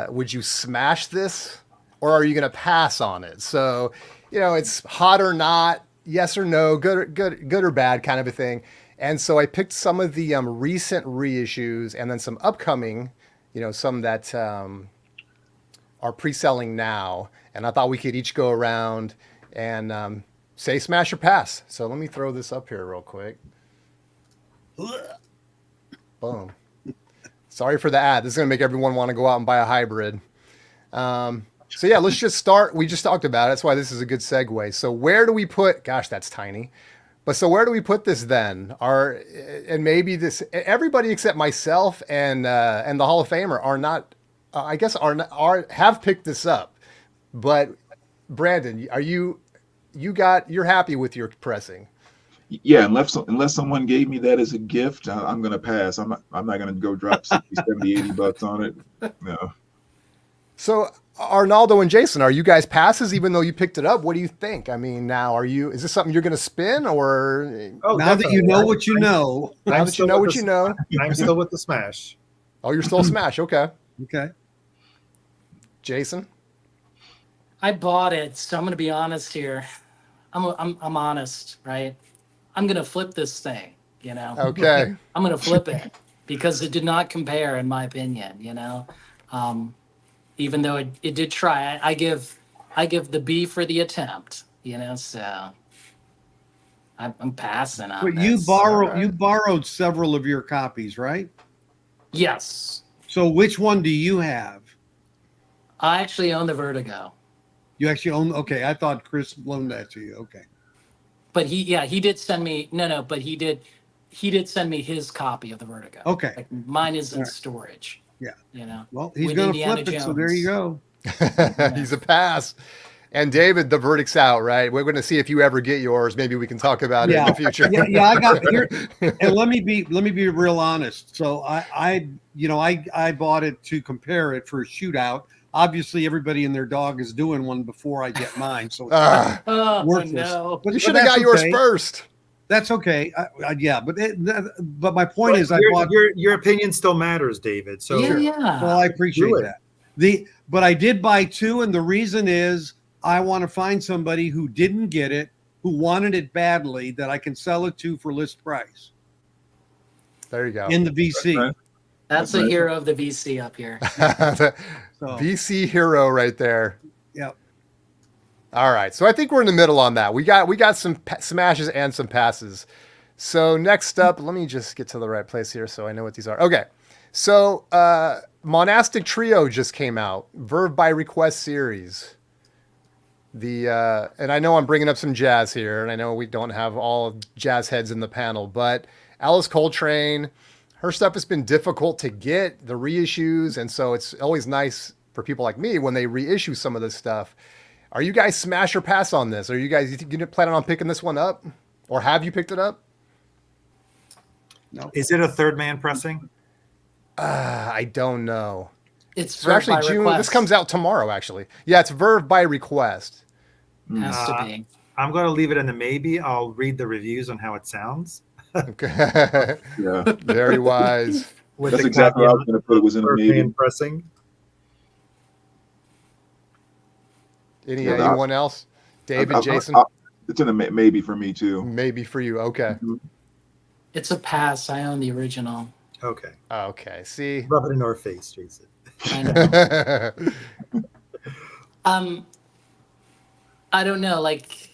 would you smash this, or are you going to pass on it? So, you know, it's hot or not, yes or no, good or bad kind of a thing. And so I picked some of the recent reissues and then some upcoming, you know, some that are pre-selling now. And I thought we could each go around and say smash or pass. So let me throw this up here real quick. Boom. Sorry for the ad. This is going to make everyone want to go out and buy a hybrid. So yeah, let's just start. We just talked about it. That's why this is a good segue. So where do we put, gosh, that's tiny. But so where do we put this then? And maybe this, everybody except myself and the Hall of Famer are not, I guess have picked this up. But Brandon, you're happy with your pressing? Yeah, unless someone gave me that as a gift, I'm going to pass. I'm not going to go drop 60, 70, 80 bucks on it. No. So Arnaldo and Jason, are you guys passes even though you picked it up? What do you think? I mean, now is this something you're going to spin or? Oh, Now that definitely. you know what you know. Now that you know what you know. I'm still with the smash. Oh, you're still smash. Okay. Okay. Jason? I bought it, so I'm going to be honest here. I'm honest, right? I'm going to flip this thing, you know? Okay. I'm going to flip it because it did not compare, in my opinion, you know? Even though it did try. I give the B for the attempt, you know, so I'm passing on But this. you borrowed several of your copies, right? Yes. So which one do you have? I actually own the Vertigo. You actually own, okay, I thought Chris loaned that to you. Okay. But he did send me but he did send me his copy of the Vertigo. Okay. Like mine is in All right. storage. Yeah. You know. Well, he's with going to Indiana flip it, so there you Jones. go. He's a pass. And David, the verdict's out, right? We're going to see if you ever get yours. Maybe we can talk about it in the future. Yeah, I got here. And let me be real honest. So I bought it to compare it for a shootout. Obviously, everybody and their dog is doing one before I get mine, so it's Oh worthless. no. But You should have that's got yours okay. first. That's okay. But my point is, I bought. Your opinion still matters, David. So Yeah. Well, I appreciate Do it. that. But I did buy two, and the reason is I want to find somebody who didn't get it, who wanted it badly, that I can sell it to for list price There you go. in the VC. Right. That's a hero of the VC up here. So VC hero right there. yeah. All right. So I think we're in the middle on that. We got some smashes and some passes. So next up, let me just get to the right place here so I know what these are. Okay. So Monastic Trio just came out. Verve by Request series. And I know I'm bringing up some jazz here, and I know we don't have all jazz heads in the panel, but Alice Coltrane, her stuff has been difficult to get, the reissues, and so it's always nice for people like me when they reissue some of this stuff. Are you guys smash or pass on this? Are you guys planning on picking this one up, or have you picked it up? No. Is it a third man pressing? I don't know. It's So actually, June. request. This comes out tomorrow. Actually, yeah, it's Verve by Request. Has to be. I'm going to leave it in the maybe. I'll read the reviews on how it sounds. Okay. Yeah, Very wise. With that's the exactly what I was caveat going to put. It was in a third maybe. man pressing. Anyone else? David, Jason? It's in a maybe for me too. Maybe for you. Okay. It's a pass. I own the original. Okay. Okay. See. Rub it in our face, Jason. I know. I don't know. Like,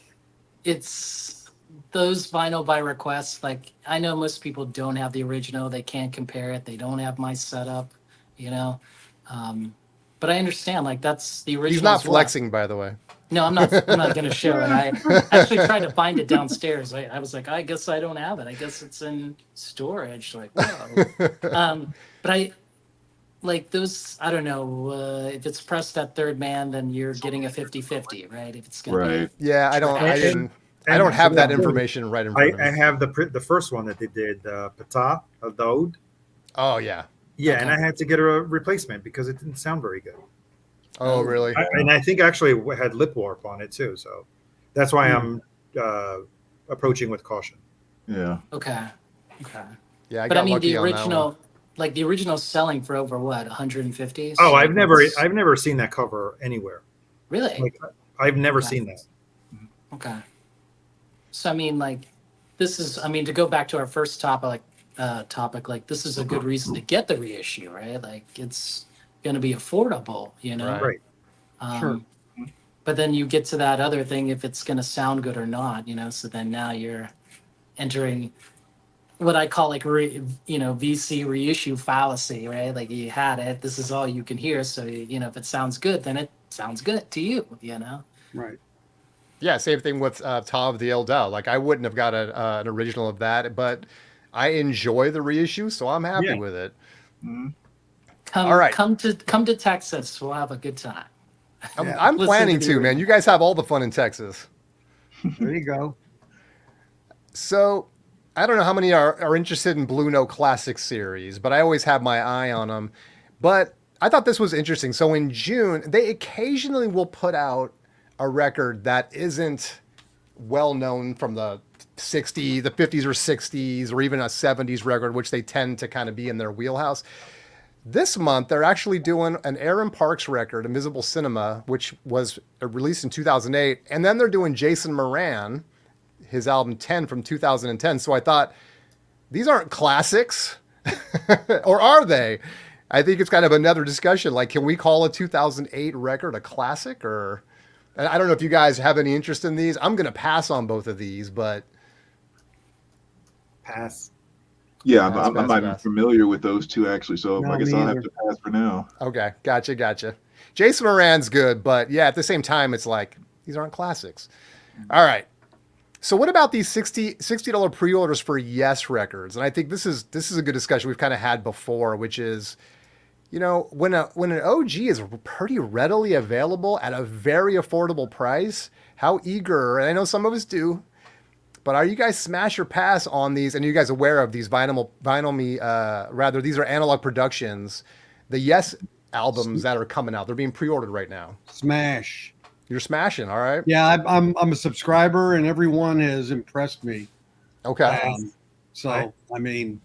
it's those vinyl by request. Like, I know most people don't have the original. They can't compare it. They don't have my setup, you know. But I understand. Like, that's the original. He's not as well. flexing, by the way. No, I'm not. I'm not going to show it. I actually tried to find it downstairs. I was like, I guess I don't have it. I guess it's in storage. Like, whoa. But I like those. I don't know if it's pressed at third man, then you're getting a 50-50, right? If it's going to be Yeah, I don't have that information right in front of me. I have the first one that they did, Pata Al Daoud. Oh yeah. Yeah, Okay. and I had to get a replacement because it didn't sound very good. Oh really? And I think actually it had lip warp on it too. So that's why I'm approaching with caution. Yeah. okay. Yeah, I But got I mean, lucky the on that one. original, like the original, selling for over what 150. Oh, So I've never it's- seen that cover anywhere. really. Like I've never Okay. seen that. Okay. So I mean, like, this is. I mean, to go back to our first topic, like this is a good reason to get the reissue, right? Like, it's going to be affordable, you know. Right. Right. Sure. But then you get to that other thing, if it's going to sound good or not, you know. So then now you're entering what I call like VC reissue fallacy, right? Like you had it, this is all you can hear. So you know, if it sounds good, then it sounds good to you, you know. Right. Yeah, same thing with Tav the Eldel. Like I wouldn't have got an original of that, but I enjoy the reissue, so I'm happy Yeah. with it. Mhm. Come, All right. come to Texas. We'll have a good time. Yeah. I'm Listen planning to the to, man. You guys have all the fun in Texas. There you go. So I don't know how many are interested in Blue Note Classic series, but I always have my eye on them. But I thought this was interesting. So in June, they occasionally will put out a record that isn't well known from the 50s or 60s, or even a 70s record, which they tend to kind of be in their wheelhouse. This month, they're actually doing an Aaron Parks record, Invisible Cinema, which was released in 2008. And then they're doing Jason Moran, his album 10 from 2010. So I thought, these aren't classics, or are they? I think it's kind of another discussion. Like, can we call a 2008 record a classic? Or I don't know if you guys have any interest in these. I'm going to pass on both of these, but Pass. Yeah, Pass, I'm pass, not even pass. familiar with those two actually, so No, I guess me I'll either. have to pass for now. okay, gotcha. Jason Moran's good, but yeah, at the same time, it's like these aren't classics. All right. So what about these $60 pre-orders for Yes Records? And I think this is a good discussion we've kind of had before, which is, you know, when an OG is pretty readily available at a very affordable price, how eager, and I know some of us do, but are you guys smash or pass on these? And are you guys aware of these these are Analog Productions, the Yes albums that are coming out. They're being pre-ordered right now. Smash. You're smashing, all right? Yeah, I'm a subscriber, and everyone has impressed me. Okay. So I mean,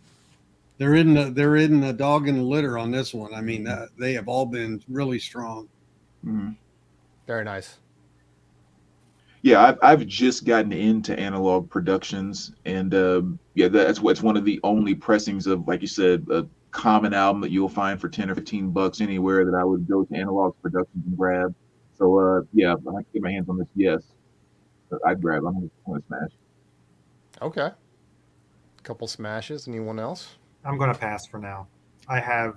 they're in the dog in the litter on this one. I mean, they have all been really strong. Mhm. Very nice. Yeah, I've just gotten into Analog Productions, and yeah, that's one of the only pressings of, like you said, a common album that you'll find for $10 or $15 anywhere that I would go to Analog Productions and grab. So yeah, if I can get my hands on this, yes, I'd grab. I'm gonna smash. Okay. Couple smashes. Anyone else? I'm going to pass for now. I have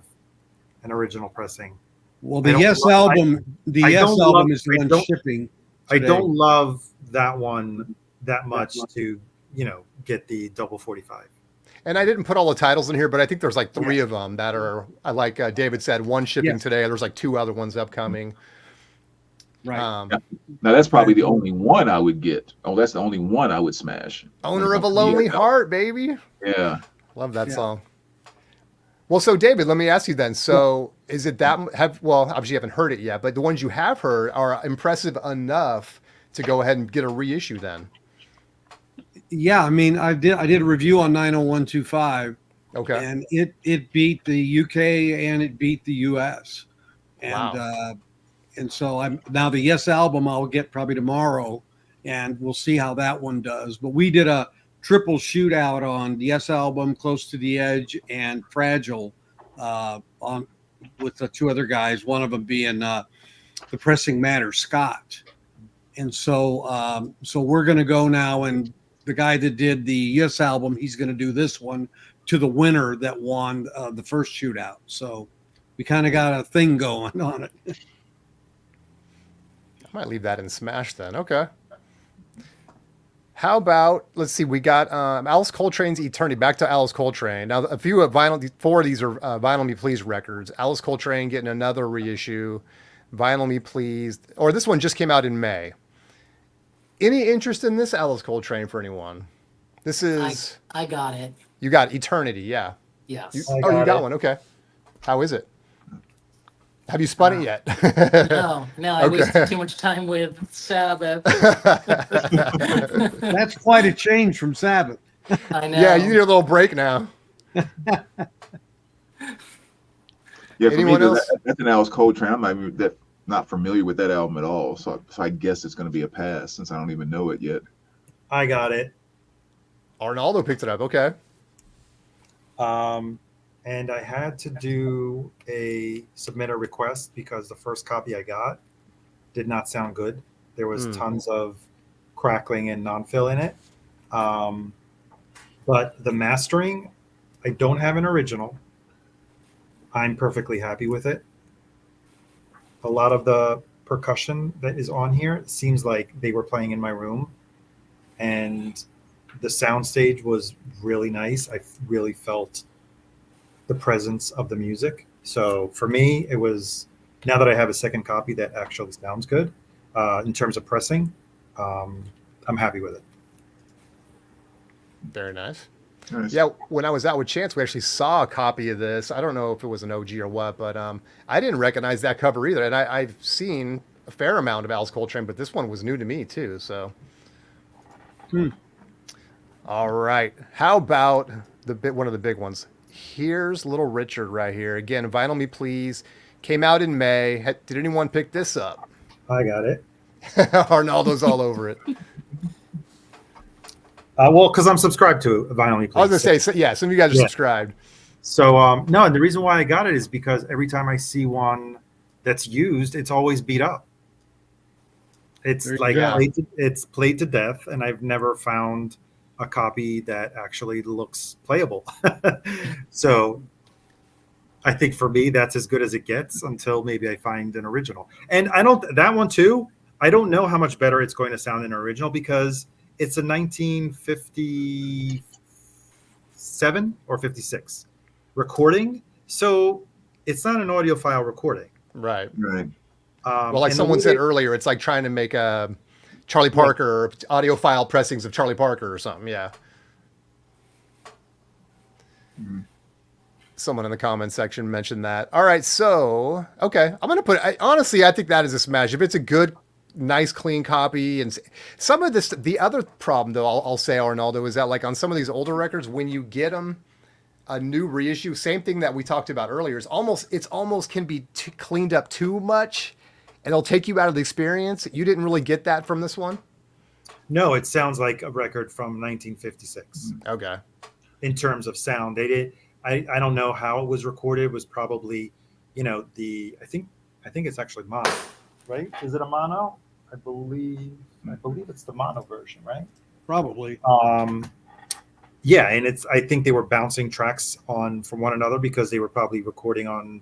an original pressing. Well, I the don't Yes love- album, the I Yes don't album love- is the I one don't- shipping. I today. don't love that one that much to, get the double 45. And I didn't put all the titles in here, but I think there's like 3 of them that are, like David said, one shipping Yes. today. There's like 2 other ones upcoming. Right. Now that's probably the only one I would get. Oh, that's the only one I would smash. Owner of a Lonely Yeah. Heart, baby. Yeah. Love that Yeah. song. Well, so David, let me ask you then. So is it that obviously you haven't heard it yet, but the ones you have heard are impressive enough to go ahead and get a reissue then? Yeah, I mean, I did a review on 90125, Okay. and it beat the UK and it beat the US. And Wow. and so I'm now the Yes album I'll get probably tomorrow, and we'll see how that one does. But we did a triple shootout on the Yes album, Close to the Edge, and Fragile, on with the 2 other guys. One of them being the Pressing Matter Scott. And so so we're going to go now, and the guy that did the Yes album, he's going to do this one to the winner that won the first shootout. So we kind of got a thing going on it. I might leave that in Smash then. Okay. How about, let's see, we got Alice Coltrane's Eternity. Back to Alice Coltrane. Now, a few of 4 of these are Vinyl Me Please records. Alice Coltrane getting another reissue. Vinyl Me Please. Or this one just came out in May. Any interest in this Alice Coltrane for anyone? This is... I got it. You got Eternity, yeah. Yes. You got got it. one. Okay. How is it? Have you spun it yet? No, I Okay. wasted too much time with Sabbath. That's quite a change from Sabbath. I know. Yeah, you need a little break now. Yeah, for Anyone me, else? that's an Alice Coltrane. I'm not even not familiar with that album at all. So I guess it's going to be a pass since I don't even know it yet. I got it. Arnaldo picked it up. Okay. And I had to submit a request because the first copy I got did not sound good. There was tons of crackling and non-fill in it. But the mastering, I don't have an original. I'm perfectly happy with it. A lot of the percussion that is on here seems like they were playing in my room, and the soundstage was really nice. I really felt the presence of the music. So for me, it was, now that I have a second copy that actually sounds good in terms of pressing, I'm happy with it. Very nice. Nice. Yeah, when I was out with Chance, we actually saw a copy of this. I don't know if it was an OG or what, but I didn't recognize that cover either. And I've seen a fair amount of Alice Coltrane, but this one was new to me too. So, All right. How about one of the big ones? Here's Little Richard right here. Again, Vinyl Me Please. Came out in May. Did anyone pick this up? I got it. Arnaldo's all over it. Well, because I'm subscribed to Vinyl Me Please. I was going to say, yeah, some of you guys are Yeah. subscribed. So, no, and the reason why I got it is because every time I see one that's used, it's always beat up. It's There you like go. it's played to death, and I've never found a copy that actually looks playable. So I think for me, that's as good as it gets until maybe I find an original. And that one too, I don't know how much better it's going to sound in an original because it's a 1957 or 56 recording. So it's not an audiophile recording. Right. Right. Well, like and the someone way said they- earlier, it's like trying to make a Charlie Parker or audiophile pressings of Charlie Parker or something. Yeah. Someone in the comment section mentioned that. All right. So, okay. I'm going to put, honestly, I think that is a smash. If it's a good, nice, clean copy. And some of this, the other problem though, I'll say, Arnaldo, is that like on some of these older records, when you get them, a new reissue, same thing that we talked about earlier, it's almost can be cleaned up too much. And it'll take you out of the experience. You didn't really get that from this one? No, it sounds like a record from 1956 Okay. in terms of sound. They did. I don't know how it was recorded. It was probably, I think it's actually mine. right? Is it a mono? I believe it's the mono version, right? Probably. Yeah, and I think they were bouncing tracks on from one another because they were probably recording on,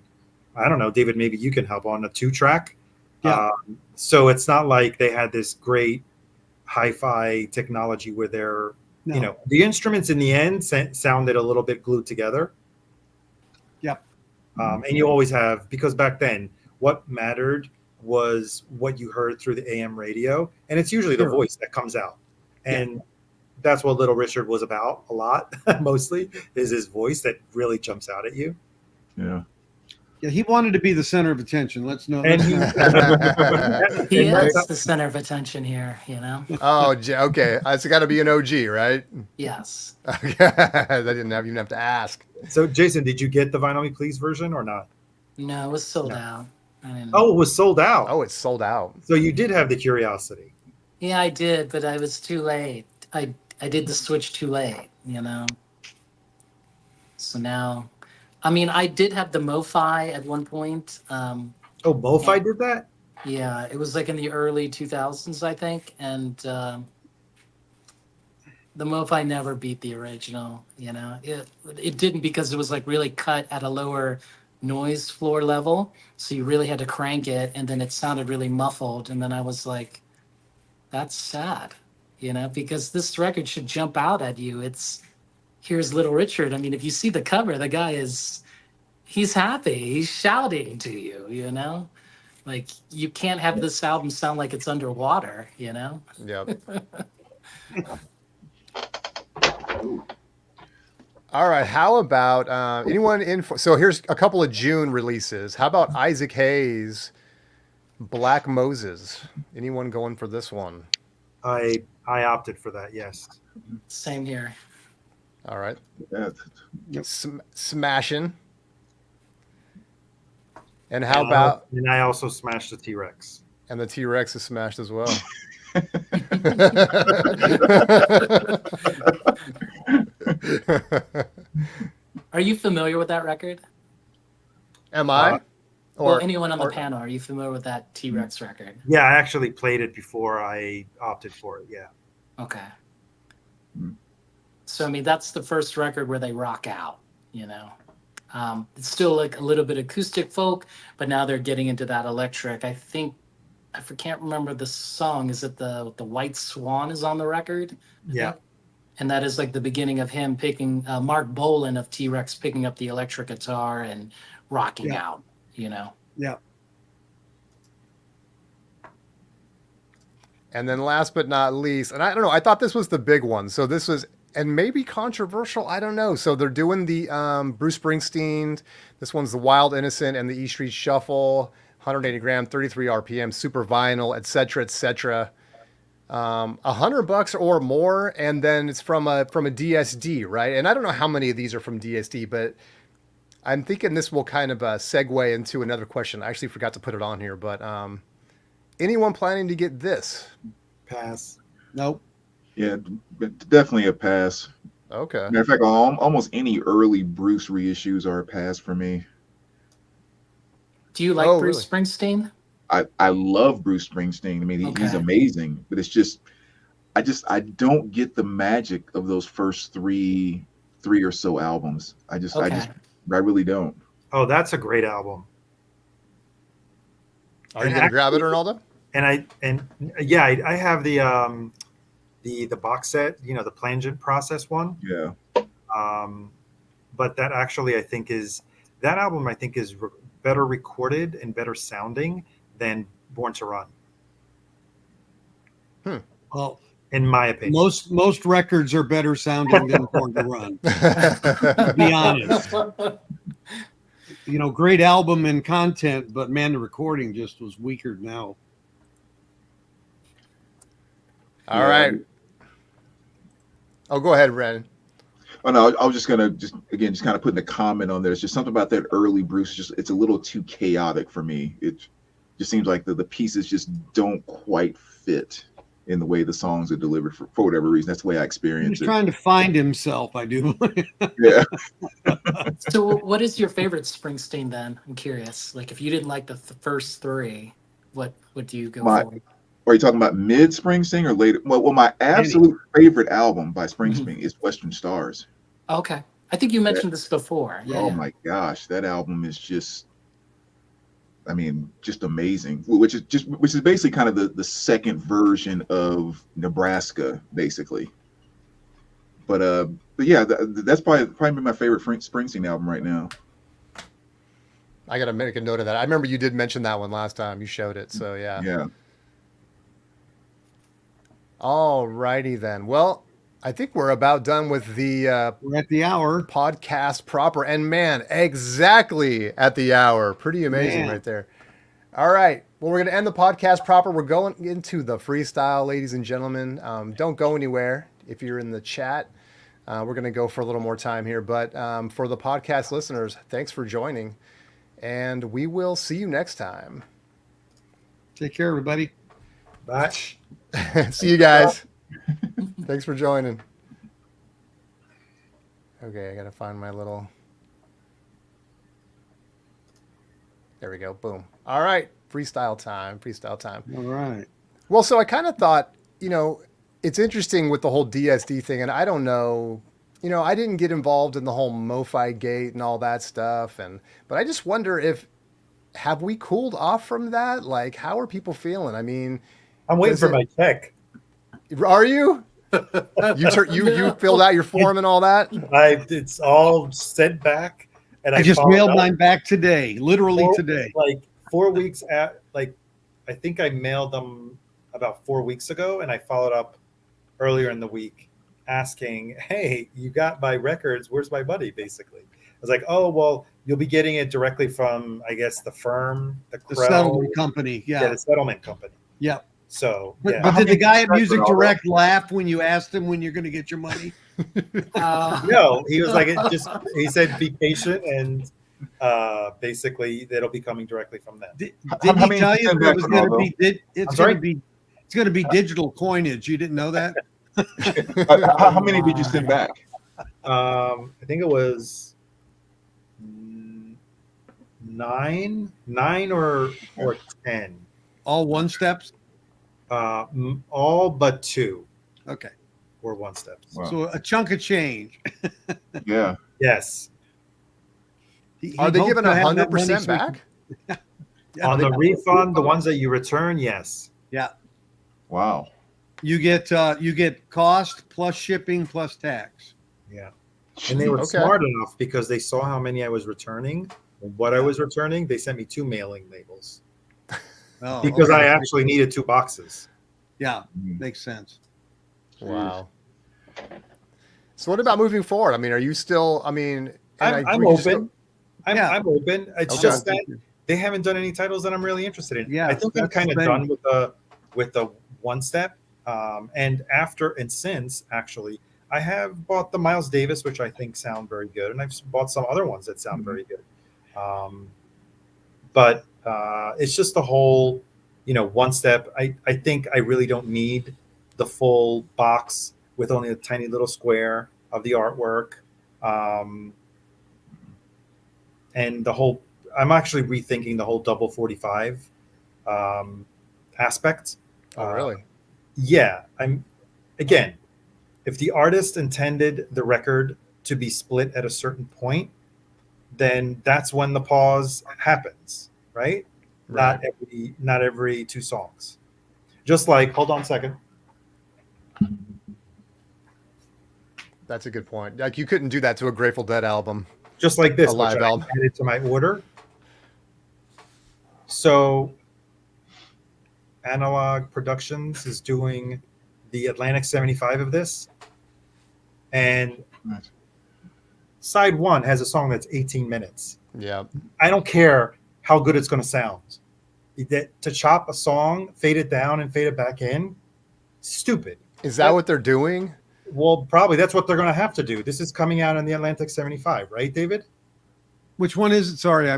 I don't know, David, maybe you can help, on a 2-track. Yeah. So it's not like they had this great hi-fi technology where they're, No. the instruments in the end sounded a little bit glued together. Yep. And you always have, because back then what mattered was what you heard through the AM radio, and it's usually the Sure. voice that comes out. And that's what Little Richard was about a lot, mostly, is his voice that really jumps out at you. Yeah. Yeah, he wanted to be the center of attention. Let's know. And he Is the center of attention here, you know? Oh, okay. It's got to be an OG, right? Yes. Okay. I didn't even have to ask. So, Jason, did you get the Vinyl Me Please version or not? No, it was sold out. I didn't... Oh, it was sold out. Oh, it's sold out. So you did have the curiosity. Yeah, I did, but I was too late. I did the switch too late, you know? So now, I mean, I did have the MoFi at one point. Oh, MoFi did that? Yeah, it was like in the early 2000s, I think. And the MoFi never beat the original, you know? It didn't, because it was like really cut at a lower noise floor level. So you really had to crank it, and then it sounded really muffled. And then I was like, that's sad, you know, because this record should jump out at you. Here's Little Richard. I mean, if you see the cover, the guy he's happy. He's shouting to you, you know? Like, you can't have this album sound like it's underwater, you know? Yep. All right. How about anyone in? So here's a couple of June releases. How about Isaac Hayes, Black Moses? Anyone going for this one? I opted for that, yes. Same here. All right. Yeah. Smashing. And how about? And I also smashed the T-Rex. And the T-Rex is smashed as well. Are you familiar with that record? Am I? Or anyone on the panel, are you familiar with that T-Rex record? Yeah, I actually played it before I opted for it, yeah. Okay. So, I mean, that's the first record where they rock out, you know? It's still like a little bit acoustic folk, but now they're getting into that electric. I can't remember the song. Is it the White Swan is on the record? Yeah. And that is like the beginning of him picking, Mark Bolan of T-Rex picking up the electric guitar and rocking out, you know? Yeah. And then last but not least, and I don't know, I thought this was the big one. So this was, and maybe controversial, I don't know. So they're doing the Bruce Springsteen. This one's the Wild Innocent and the E Street Shuffle, 180 gram, 33 RPM, super vinyl, etc., etc. $100 or more, and then it's from a DSD, right? And I don't know how many of these are from DSD, but I'm thinking this will kind of segue into another question. I actually forgot to put it on here, but anyone planning to get this? Pass. Nope. Yeah, definitely a pass. Okay. Matter of fact, almost any early Bruce reissues are a pass for me. Do you like Bruce Springsteen? I love Bruce Springsteen. I mean, he's amazing, but it's just, I don't get the magic of those first three or so albums. I really don't. Oh, that's a great album. Are you gonna grab it, Ronaldo? And I have the box set, you know, the Plangent Process one. Yeah. But that actually, that album is better recorded and better sounding than Born to Run. Well, in my opinion, most records are better sounding than Born to Run. To be honest, you know, great album and content, but man, the recording just was weaker now. All right. Oh, go ahead, Brandon. Oh no, I was just gonna kind of putting a comment on there. It's just something about that early Bruce. It's a little too chaotic for me. It just seems like the pieces just don't quite fit in the way the songs are delivered for whatever reason. That's the way I experience it. He's trying to find himself, I do. Yeah. So what is your favorite Springsteen then? I'm curious. Like, if you didn't like the first three, What do you go My for? Are you talking about mid Springsteen or later? Well, my absolute favorite album by Springsteen is Western Stars. Okay. I think you That, mentioned this before. Yeah. oh Yeah. my gosh, that album is just, I mean, just amazing. Which is basically kind of the second version of Nebraska, basically. But yeah, that's probably my favorite Springsteen album right now. I got to make a note of that. I remember you did mention that one last time you showed it. So yeah. Yeah. All righty then. Well, I think we're about done with the We're at the hour. podcast proper. And man, exactly at the hour. Pretty amazing Man. right there. All right. Well, we're going to end the podcast proper. We're going into the freestyle, ladies and gentlemen. Don't go anywhere if you're in the chat. We're going to go for a little more time here. But for the podcast listeners, thanks for joining. And we will see you next time. Take care, everybody. Bye. See you guys. Thanks for joining. Okay, I got to find my little... There we go. Boom. All right. Freestyle time. Freestyle time. All right. Well, so I kind of thought, it's interesting with the whole DSD thing. And I don't know, I didn't get involved in the whole MoFi gate and all that stuff. But I just wonder have we cooled off from that? Like, how are people feeling? I mean, I'm waiting for my check. Are you? You filled out your form and all that? It's all sent back. And I just followed mailed up. mine back today, literally today. Like 4 weeks I think I mailed them about 4 weeks ago, and I followed up earlier in the week asking, hey, you got my records, where's my money, basically. I was like, oh, well, you'll be getting it directly from, I guess, the firm, the settlement company. Yeah, the settlement company. Yeah. So, but, yeah. but did the guy at Music Direct laugh when you asked him when you're going to get your money? No, he was like, he said, be patient, and basically it'll be coming direcally from them. Did he tell you it was going to be? It's going to be digital coinage. You didn't know that? How many did you send back? I think it was 9 or 10. All one steps? All but 2. Okay. Were one steps. Wow. So a chunk of change. Yeah. Yes. Are they giving 100% back? On the refund, the ones that you return, yes. Yeah. Wow. You get cost plus shipping plus tax. Yeah. And they were smart enough because they saw how many I was returning and what I was returning. They sent me 2 mailing labels because I actually needed 2 boxes. Yeah, makes sense. Wow. So what about moving forward? I mean, are you still? I mean, I'm open. I'm open. It's just that they haven't done any titles that I'm really interested in. Yeah, I think I'm kind of done with the one step. And since actually, I have bought the Miles Davis, which I think sound very good, and I've bought some other ones that sound very good. But it's just the whole, one step. I think I really don't need the full box with only a tiny little square of the artwork. And the whole, I'm actually rethinking the whole double 45 aspect. Oh, really? Yeah. Again, if the artist intended the record to be split at a certain point, then that's when the pause happens, right? Not every 2 songs. Just like, hold on a second. That's a good point. Like, you couldn't do that to a Grateful Dead album. Just like this, a live which album. I added to my order. So Analog Productions is doing the Atlantic 75 of this. And side 1 has a song that's 18 minutes. Yeah. I don't care how good it's going to sound. To chop a song, fade it down and fade it back in, stupid. Is that what they're doing? Well, probably that's what they're going to have to do. This is coming out in the Atlantic 75, right, David? Which one is it? Sorry,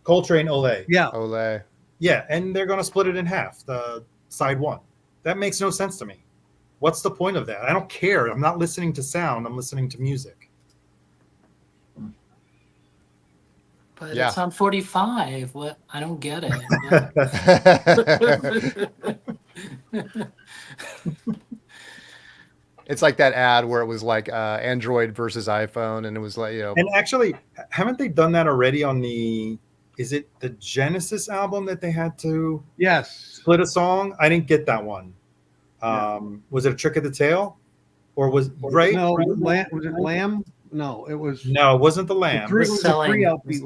Coltrane Olé. Yeah. Olé. Yeah, and they're going to split it in half, the side 1. That makes no sense to me. What's the point of that? I don't care. I'm not listening to sound. I'm listening to music. But Yeah. it's on 45. What? I don't get it. It's like that ad where it was like Android versus iPhone, and it was like, And actually, haven't they done that already on the? Is it the Genesis album that they had to Yes. split a song? I didn't get that one. Yeah. Was it a Trick of the Tail, or was right? No, was it Lamb? No, it was. No, it wasn't the The Lamb. three, it was a Selling. 3 LP.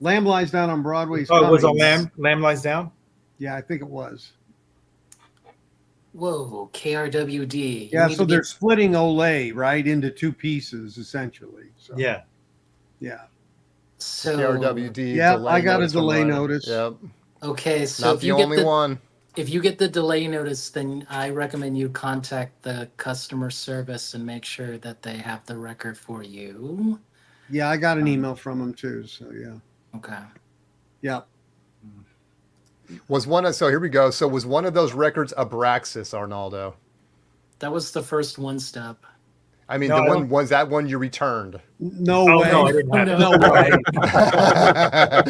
Lamb Lies Down on Broadway's Oh, it was a coming. Lamb. Lamb Lies Down. Yeah, I think it was. Whoa, KRWD. Yeah, so they're splitting Olay right into 2 pieces essentially. So Yeah. yeah. So KRWD. Yeah, delay I got a notice from delay Ryan. notice. Yep. okay, so Not if the you get only one. if you get the delay notice, then I recommend you contact the customer service and make sure that they have the record for you. Yeah, I got an email from them too. So yeah. Okay. Yeah. Was one of so here we go. So was one of those records Abraxas, Arnaldo? That was the first one step. I mean, No, the I one don't- was that one you returned. No Oh way. no, I didn't have it. No way. I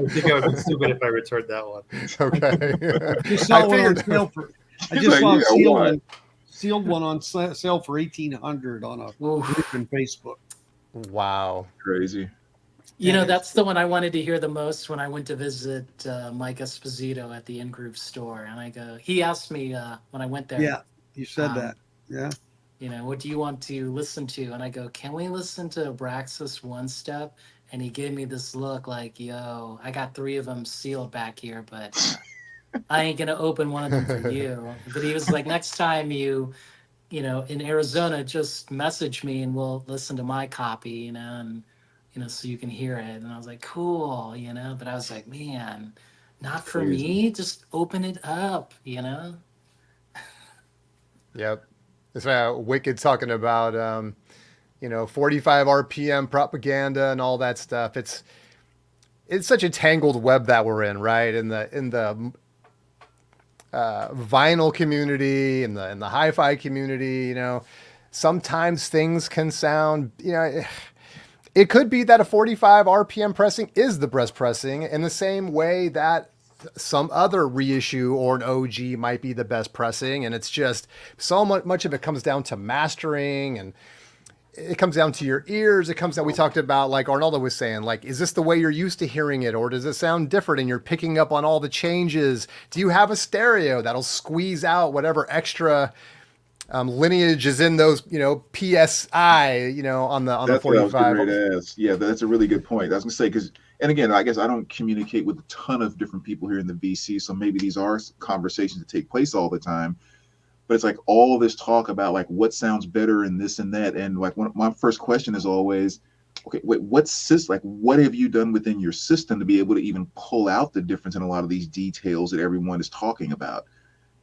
think I would be stupid if I returned that one. Okay. Just saw I one on figured- sale for. I He's just like, saw a yeah, what? sealed one on sale for 1,800 on a Oof. group in Facebook. Wow. Crazy. You know, Yeah. that's the one I wanted to hear the most when I went to visit Mike Esposito at the In-Groove store. And I go, he asked me when I went there, Yeah, you said Um, that. Yeah. you know, what do you want to listen to? And I go, can we listen to Abraxas One Step? And he gave me this look like, yo, I got 3 of them sealed back here, but I ain't going to open one of them for you. But he was like, next time you know, in Arizona, just message me and we'll listen to my copy, you know, and, you know, so you can hear it. And I was like, cool, you know, but I was like, man, not for Crazy. me. Just open it up, you know? Yep. It's Wicked talking about 45 RPM propaganda and all that stuff. It's such a tangled web that we're in, right? In the vinyl community and the hi-fi community, you know, sometimes things can sound, you know, it could be that a 45 RPM pressing is the best pressing in the same way that some other reissue or an OG might be the best pressing. And it's just so much of it comes down to mastering, and it comes down to your ears. It comes down, we talked about, like Arnaldo was saying, like, is this the way you're used to hearing it, or does it sound different and you're picking up on all the changes? Do you have a stereo that'll squeeze out whatever extra lineage is in those, you know, PSI, you know, on the That's what I was 45? getting ready to ask. Yeah, that's a really good point. I was gonna say, because, and again, I guess I don't communicate with a ton of different people here in the VC, so maybe these are conversations that take place all the time. But it's like all this talk about like what sounds better and this and that, and like my first question is always, okay, wait, what have you done within your system to be able to even pull out the difference in a lot of these details that everyone is talking about?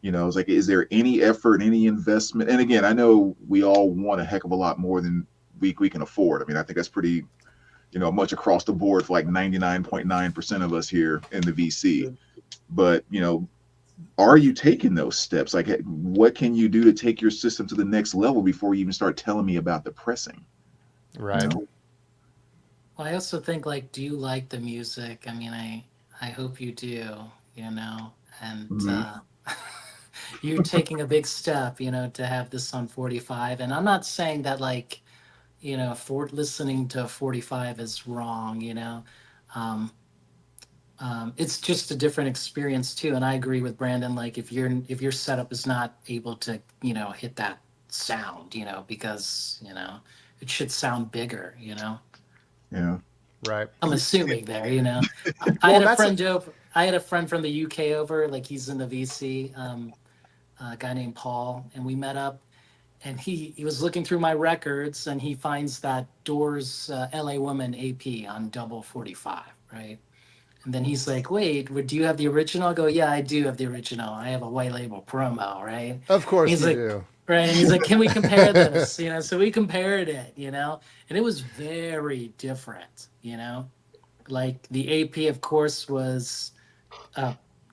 You know, it's like, is there any effort, any investment? And again, I know we all want a heck of a lot more than we can afford. I mean, I think that's pretty, you know, much across the board for like 99.9% of us here in the VC. But, you know, are you taking those steps? Like, what can you do to take your system to the next level before you even start telling me about the pressing? Right. You know? Well, I also think, like, do you like the music? I mean, I hope you do, you know, and Mhm. you're taking a big step, you know, to have this on 45. And I'm not saying that, like, you know, for listening to 45 is wrong, you know. It's just a different experience too. And I agree with Brandon, like, if your setup is not able to, you know, hit that sound, you know, because, you know, it should sound bigger, you know. Yeah. Right. I'm assuming there, you know. I Well, had a that's friend over. I had a friend from the UK over, like he's in the VC, a guy named Paul, and we met up. And he was looking through my records, and he finds that Doors "L.A. Woman" AP on double 45, right? And then he's like, "Wait, do you have the original?" I go, "Yeah, I do have the original. I have a white label promo, right?" Of course He's you like, do. right, and he's like, "Can we compare this?" You know, so we compared it, you know, and it was very different, you know. Like the AP, of course, was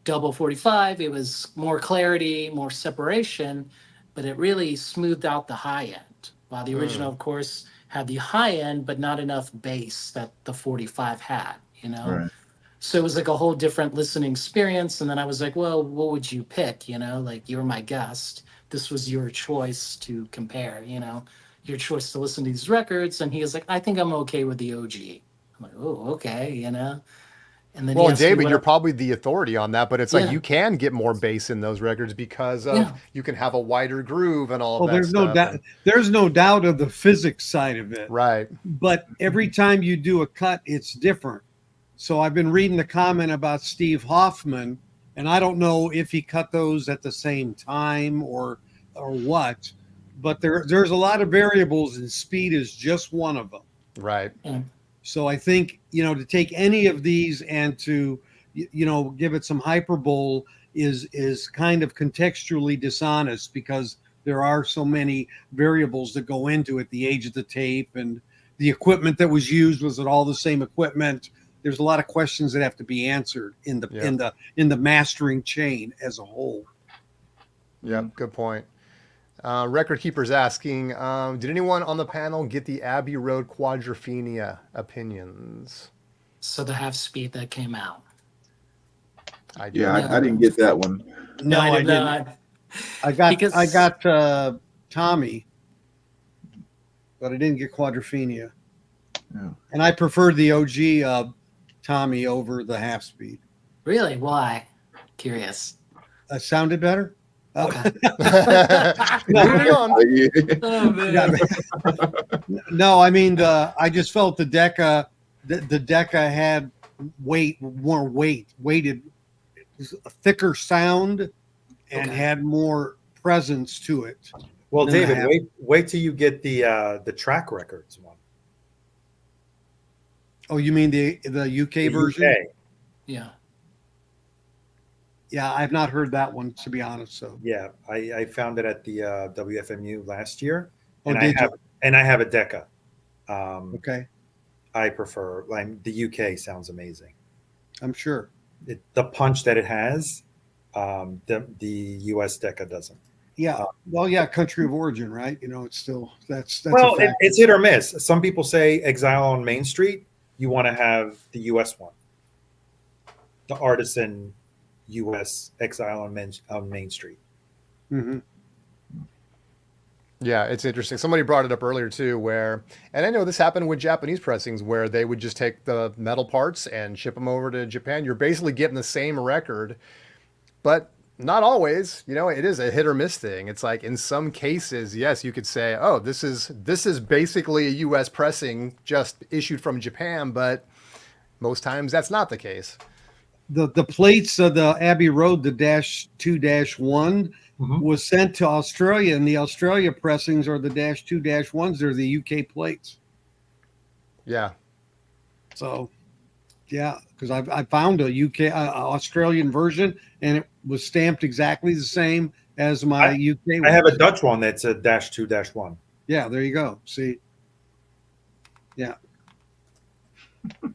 double 45. It was more clarity, more separation, but it really smoothed out the high end, while the original, of course, had the high end, but not enough bass that the 45 had, you know? Right. So it was like a whole different listening experience. And then I was like, well, what would you pick? You know, like you're my guest. This was your choice to compare, you know, your choice to listen to these records. And he was like, I think I'm okay with the OG. I'm like, oh, okay, you know? And then Well, he and asked me David, what you're probably the authority on that, but it's like Yeah. you can get more bass in those records because of Yeah. you can have a wider groove and all of Well, that there's no stuff. doubt. and- There's no doubt of the physics side of it. right. But every time you do a cut, it's different. So I've been reading the comment about Steve Hoffman, and I don't know if he cut those at the same time or what. But there's a lot of variables, and speed is just one of them. Right. So I think, to take any of these and to, give it some hyperbole is kind of contextually dishonest, because there are so many variables that go into it. The age of the tape and the equipment that was used, was it all the same equipment? There's a lot of questions that have to be answered in the mastering chain as a whole. Yep. Good point. Record Keeper's asking, did anyone on the panel get the Abbey Road Quadrophenia opinions? So the half speed that came out. I Yeah, did. I didn't get that one. No, I didn't. not. I got Because- Tommy, but I didn't get Quadrophenia. Yeah. And I preferred the OG Tommy over the half speed. Really? Why? Curious. Sounded better. Okay. Moving on. Oh, man. No, I mean I just felt the Decca had more weighted, a thicker sound, and Okay. had more presence to it. Well, Then I David, have- wait till you get the track records one. Oh, you mean the UK The version? UK. Yeah. Yeah, I've not heard that one, to be honest. So, Yeah, I found it at the WFMU last year, oh, and did I have a Decca. okay, I prefer, like, the UK sounds amazing. I'm sure. The punch that it has, the US Decca doesn't. Yeah, well, yeah, country of origin, right? It's still that's Well, a fact. it's hit or miss. Some people say Exile on Main Street. You want to have the US one, the artisan US Exile on Main Street. Mhm. Yeah, it's interesting. Somebody brought it up earlier too, and I know this happened with Japanese pressings, where they would just take the metal parts and ship them over to Japan. You're basically getting the same record, but not always. It is a hit or miss thing. It's like in some cases, yes, you could say, oh, this is basically a U.S. pressing just issued from Japan, but most times that's not the case. The plates of the Abbey Road, the -2-1, Mhm. was sent to Australia, and the Australia pressings are the -2-1s. They're the UK plates. Yeah. So, yeah, because I found a UK Australian version, and it was stamped exactly the same as my UK one. I have a Dutch one that's a -2-1. Yeah, there you go. See,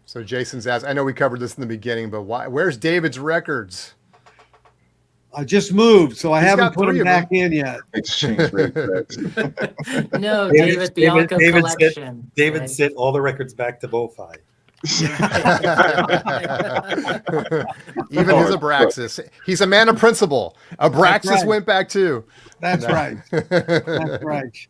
So Jason's asked, I know we covered this in the beginning, but where's David's records? I just moved, so I He's haven't got put 3 them of them. back in yet. Exchange rate bets. No, David- David Bianca David said- collection. David right? sent all the records back to Bofi. Even his Abraxas. He's a man of principle. Abraxas right. went back too. That's right. That's right.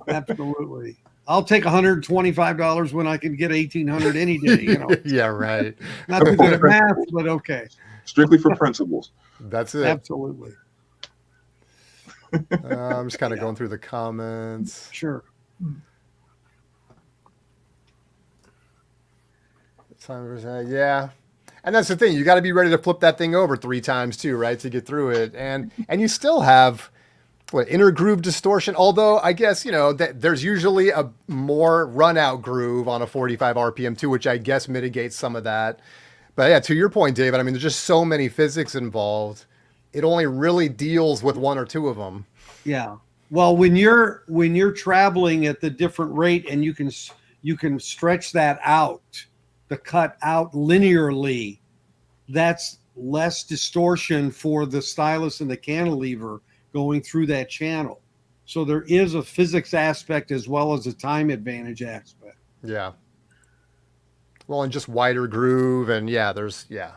Absolutely. I'll take $125 when I can get $1,800 any day. Yeah, right. Not too good at math, but okay. Strictly for principles. That's it. Absolutely. I'm just kind of going through the comments. Sure. Yeah. And that's the thing. You got to be ready to flip that thing over 3 times too, right? To get through it. And you still have inner groove distortion. Although I guess, there's usually a more run out groove on a 45 RPM too, which I guess mitigates some of that. But yeah, to your point, David, I mean, there's just so many physics involved. It only really deals with 1 or 2 of them. Yeah. Well, when you're traveling at the different rate, and you can stretch that out, the cut out linearly, that's less distortion for the stylus and the cantilever going through that channel. So there is a physics aspect as well as a time advantage aspect. Yeah. Well, and just wider groove, and there's Yeah.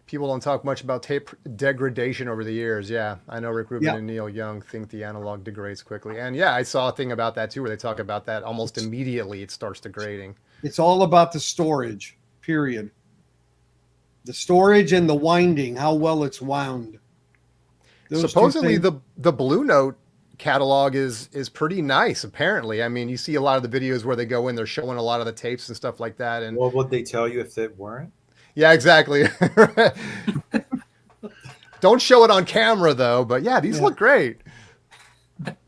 People don't talk much about tape degradation over the years. Yeah, I know Rick Rubin Yeah. and Neil Young think the analog degrades quickly, and I saw a thing about that too, where they talk about that almost immediately it starts degrading. It's all about the storage, period. The storage and the winding, how well it's wound. Those two Supposedly, things- the Blue Note catalog is pretty nice. Apparently, I mean, you see a lot of the videos where they go in, they're showing a lot of the tapes and stuff like that, and What would they tell you if they weren't? yeah, exactly. Don't show it on camera though, but these look great.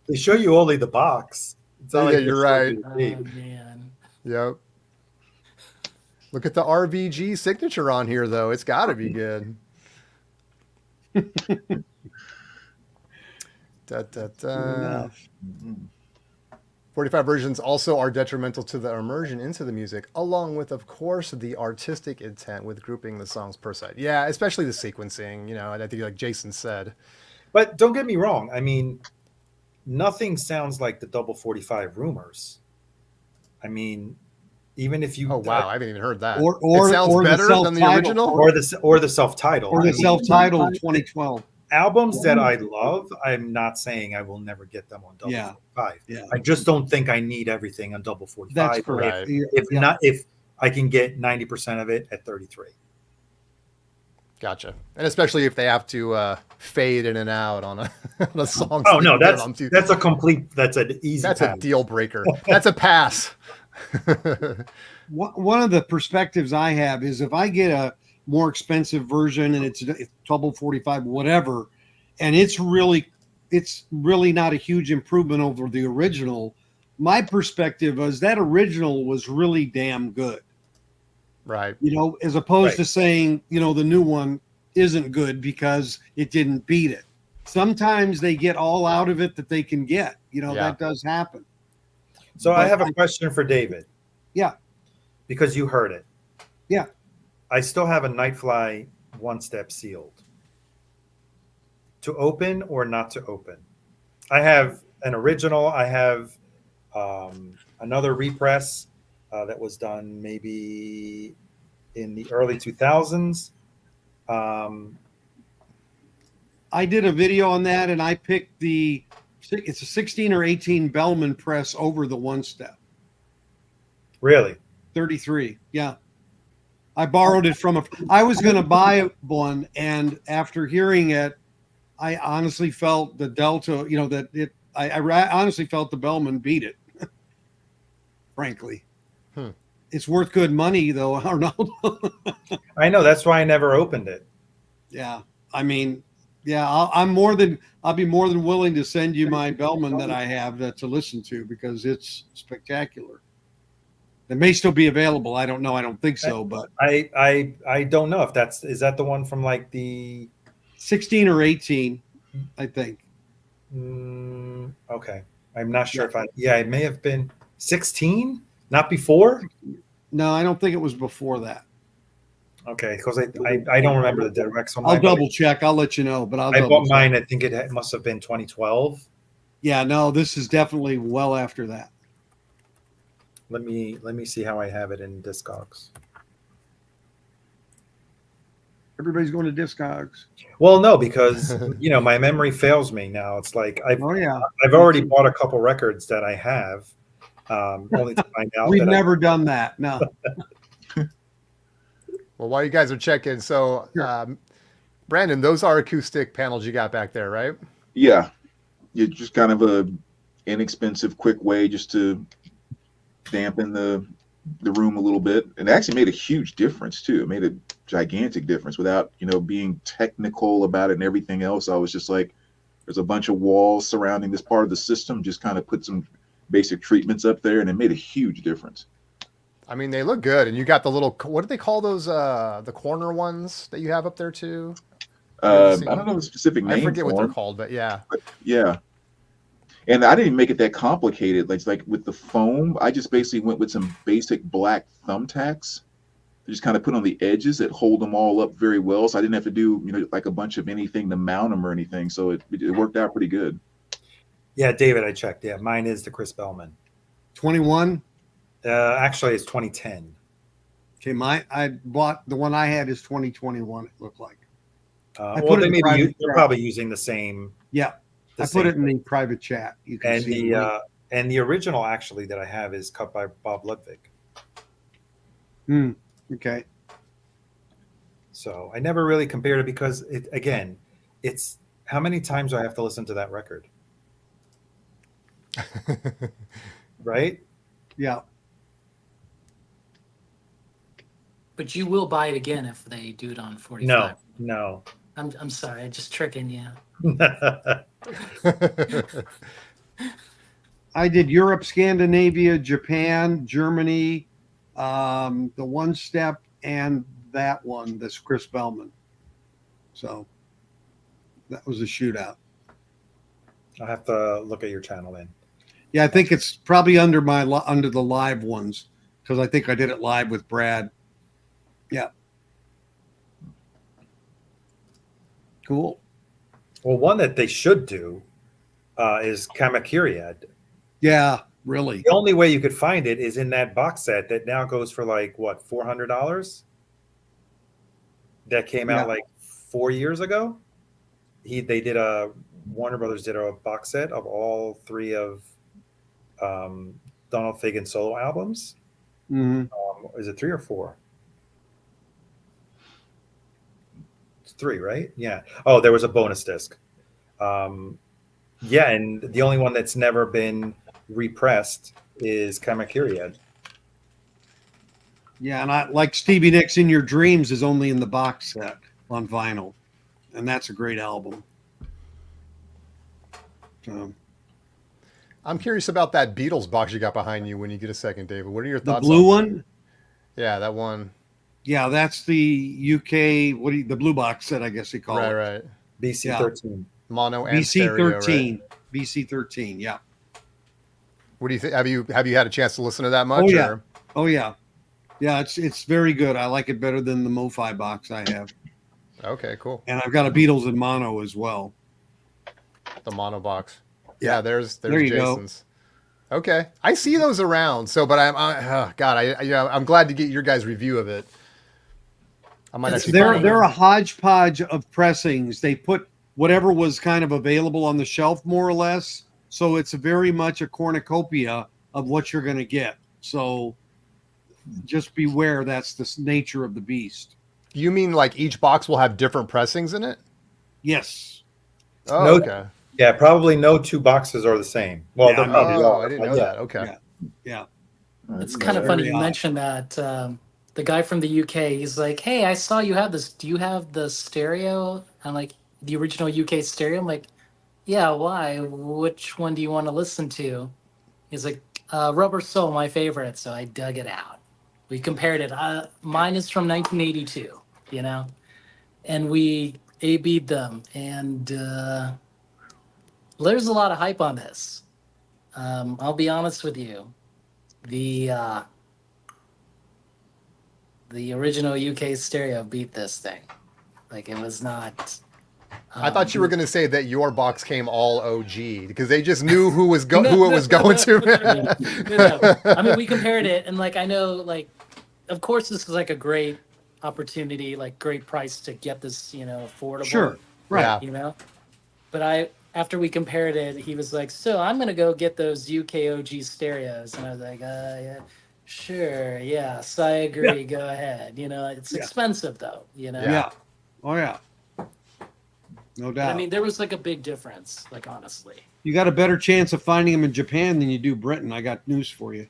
They show you only the box. It's not Yeah, like they you're show right. you the Oh tape. man. Yep. Look at the RVG signature on here, though. It's got to be good. Da, da, da. enough. 45 versions also are detrimental to the immersion into the music, along with, of course, the artistic intent with grouping the songs per side. Yeah, especially the sequencing, and I think like Jason said. But don't get me wrong. I mean, nothing sounds like the double 45 rumors. I mean, even if you Oh, wow. I haven't even heard that. Or it sounds or the better than the self-titled, original? or the self-titled. or I the mean, self-titled 2012. albums that I love, I'm not saying I will never get them on double 45. Yeah. I just don't think I need everything on double 45. That's correct. Right. If I can get 90% of it at 33. Gotcha. And especially if they have to fade in and out on a, on a song. Oh no, that's an easy. That's pass. a deal breaker. That's a pass. One of the perspectives I have is if I get a more expensive version and it's double 45, whatever, and it's really not a huge improvement over the original. My perspective is that original was really damn good. Right. As opposed Right. to saying, the new one isn't good because it didn't beat it. Sometimes they get all out of it that they can get. That does happen. So I But have a question for David. Yeah. Because you heard it. Yeah. I still have a Nightfly one step sealed. To open or not to open? I have an original. I have another repress that was done maybe in the early 2000s. I did a video on that and I picked it's a 16 or 18 Bellman press over the one step. Really? 33. Yeah. I borrowed it from I was going to buy one. And after hearing it, I honestly felt the Delta, I honestly felt the Bellman beat it. Frankly. It's worth good money though, Arnold. I know. That's why I never opened it. Yeah. I mean, I'll be more than willing to send you my Bellman that I have to listen to because it's spectacular. It may still be available. I don't know. I don't think so, but I don't know if is that the one from like the 16 or 18, I think. Okay. I'm not sure it may have been 16, not before. No, I don't think it was before that. Okay, because I don't remember the direct. So I'll double check. I'll let you know, but I bought mine. I think it must have been 2012. Yeah, no, this is definitely well after that. Let me see how I have it in Discogs. Everybody's going to Discogs. Well, no, because my memory fails me now. It's like I've already bought a couple records that I have, only to find out we've never done that. No. Well, while you guys are checking, so Brandon, those are acoustic panels you got back there, right? Yeah. It's just kind of a inexpensive, quick way just to dampen the room a little bit. And it actually made a huge difference too. It made a gigantic difference without, being technical about it and everything else. I was just like, there's a bunch of walls surrounding this part of the system, just kind of put some basic treatments up there, and it made a huge difference. I mean, they look good. And you got the little, what do they call those, the corner ones that you have up there too? I don't know the specific name. I forget what they're them, called, but yeah. But yeah. And I didn't make it that complicated. Like with the foam, I just basically went with some basic black thumbtacks just kind of put on the edges that hold them all up very well. So I didn't have to do, like a bunch of anything to mount them or anything. So it worked out pretty good. Yeah, David, I checked. Yeah, mine is the Chris Bellman. 21. Actually, it's 2010. Okay, I bought the one I had is 2021. It looked like. Well, put it in private they're chat. probably using the same. Yeah, I put it in the private chat. You can And see the original actually that I have is cut by Bob Ludwig. Okay. So I never really compared it because it's how many times do I have to listen to that record? Right? Yeah. But you will buy it again if they do it on 45. No. I'm sorry, I'm just tricking you. I did Europe, Scandinavia, Japan, Germany, the one step, and that one, this Chris Bellman. So that was a shootout. I'll have to look at your channel then. Yeah, I think it's probably under the live ones because I think I did it live with Brad. Yeah. Cool. Well, one that they should do is Kamakiriad. Yeah, really. The only way you could find it is in that box set that now goes for like what, $400? That came out like 4 years ago. Warner Brothers did a box set of all three of Donald Fagen's solo albums. Mm-hmm. Is it 3 or 4? It's 3, right? Yeah. Oh, there was a bonus disc. Yeah, and the only one that's never been repressed is Kamakiriad. Yeah, and I like Stevie Nicks In Your Dreams is only in the box set on vinyl, and that's a great album. So, I'm curious about that Beatles box you got behind you when you get a second, David. What are your the thoughts blue on one? Yeah, that one. Yeah, that's the UK, the blue box set, I guess they call it. Right. BC 13. Mono and BC stereo, 13. right? BC 13, yeah. What do you think? Have you had a chance to listen to that much? Oh, yeah. Or? Oh, yeah. Yeah, it's very good. I like it better than the MoFi box I have. Okay, cool. And I've got a Beatles in mono as well. The mono box. Yeah, there's there you Jason's. Go. Okay, I see those around. So, but I'm glad to get your guys' review of it. I might actually. They're a hodgepodge of pressings. They put whatever was kind of available on the shelf, more or less. So it's very much a cornucopia of what you're going to get. So just beware. That's the nature of the beast. You mean like each box will have different pressings in it? Yes. Oh, okay. Yeah, probably no two boxes are the same. Well, Yeah, I didn't know that. Okay. Yeah. It's kind of funny you mentioned that. The guy from the UK, he's like, "Hey, I saw you have this. Do you have the stereo?" I'm like, "The original UK stereo." I'm like, "Yeah, why? Which one do you want to listen to?" He's like, "Rubber Soul, my favorite." So I dug it out. We compared it. Mine is from 1982, and we A-B'd them. And there's a lot of hype on this. I'll be honest with you. The original UK stereo beat this thing. Like, it was not. I thought you were going to say that your box came all OG because they just knew who it was going to. No. I mean, we compared it, and I know, of course, this is a great opportunity, great price to get this, affordable. Sure. Right. Yeah. But after we compared it, he was like, "So I'm gonna go get those UK OG stereos," and I was like, "Yeah, sure, yes, I agree. Go ahead. It's expensive though. Yeah. Oh yeah. No doubt. I mean, there was a big difference. Honestly. You got a better chance of finding them in Japan than you do Britain. I got news for you.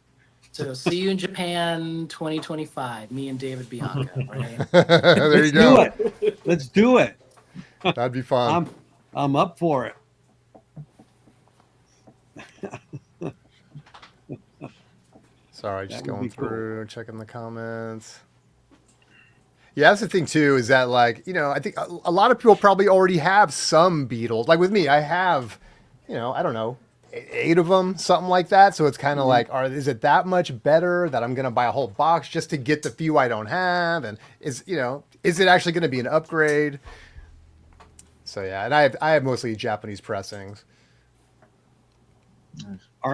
So see you in Japan 2025. Me and David Bianca. Right? There you go. Let's do it. That'd be fun. I'm up for it. Sorry, just going through, checking the comments. Yeah, that's the thing too, is that I think a lot of people probably already have some Beatles. Like with me, I have, I don't know, 8 of them, something like that. So it's kind of like, is it that much better that I'm going to buy a whole box just to get the few I don't have? And is it actually going to be an upgrade? So yeah, and I have mostly Japanese pressings.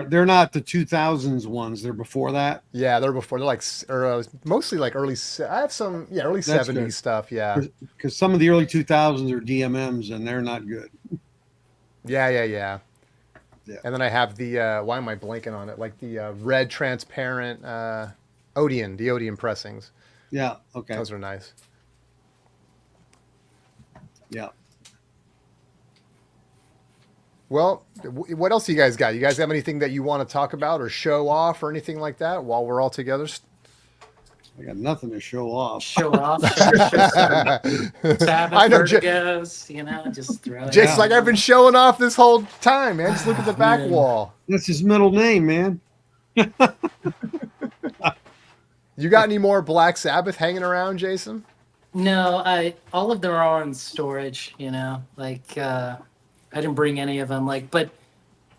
They're not the 2000s ones? They're before that. Yeah, they're before. They're like mostly like early. I have some early That's 70s good. stuff. Yeah, Because some of the early 2000s are DMMs and they're not good. yeah. Yeah. And then I have the why am I blanking on it? Like the red transparent Odeon, the Odeon pressings. Yeah. Okay. Those are nice. Yeah. Well, what else you guys got? You guys have anything that you want to talk about or show off or anything like that while we're all together? I got nothing to show off. Show off. Sabbath I know, vertigos, just throw it Jason's out. like, I've been showing off this whole time, man. Just look at the back Man. wall. That's his middle name, man. You got any more Black Sabbath hanging around, Jason? No, all of them are in storage, I didn't bring any of them, but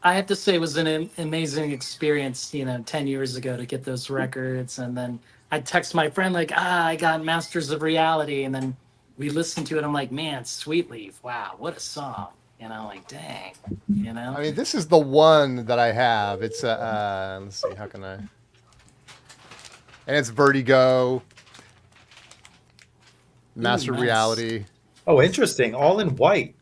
I have to say it was an amazing experience, 10 years ago to get those records. And then I text my friend I got Masters of Reality. And then we listened to it. I'm like, man, Sweet Leaf. Wow. What a song. Dang, I mean, this is the one that I have. It's let's see, how can I? And it's Vertigo, Master nice. Reality. Oh, interesting. All in white.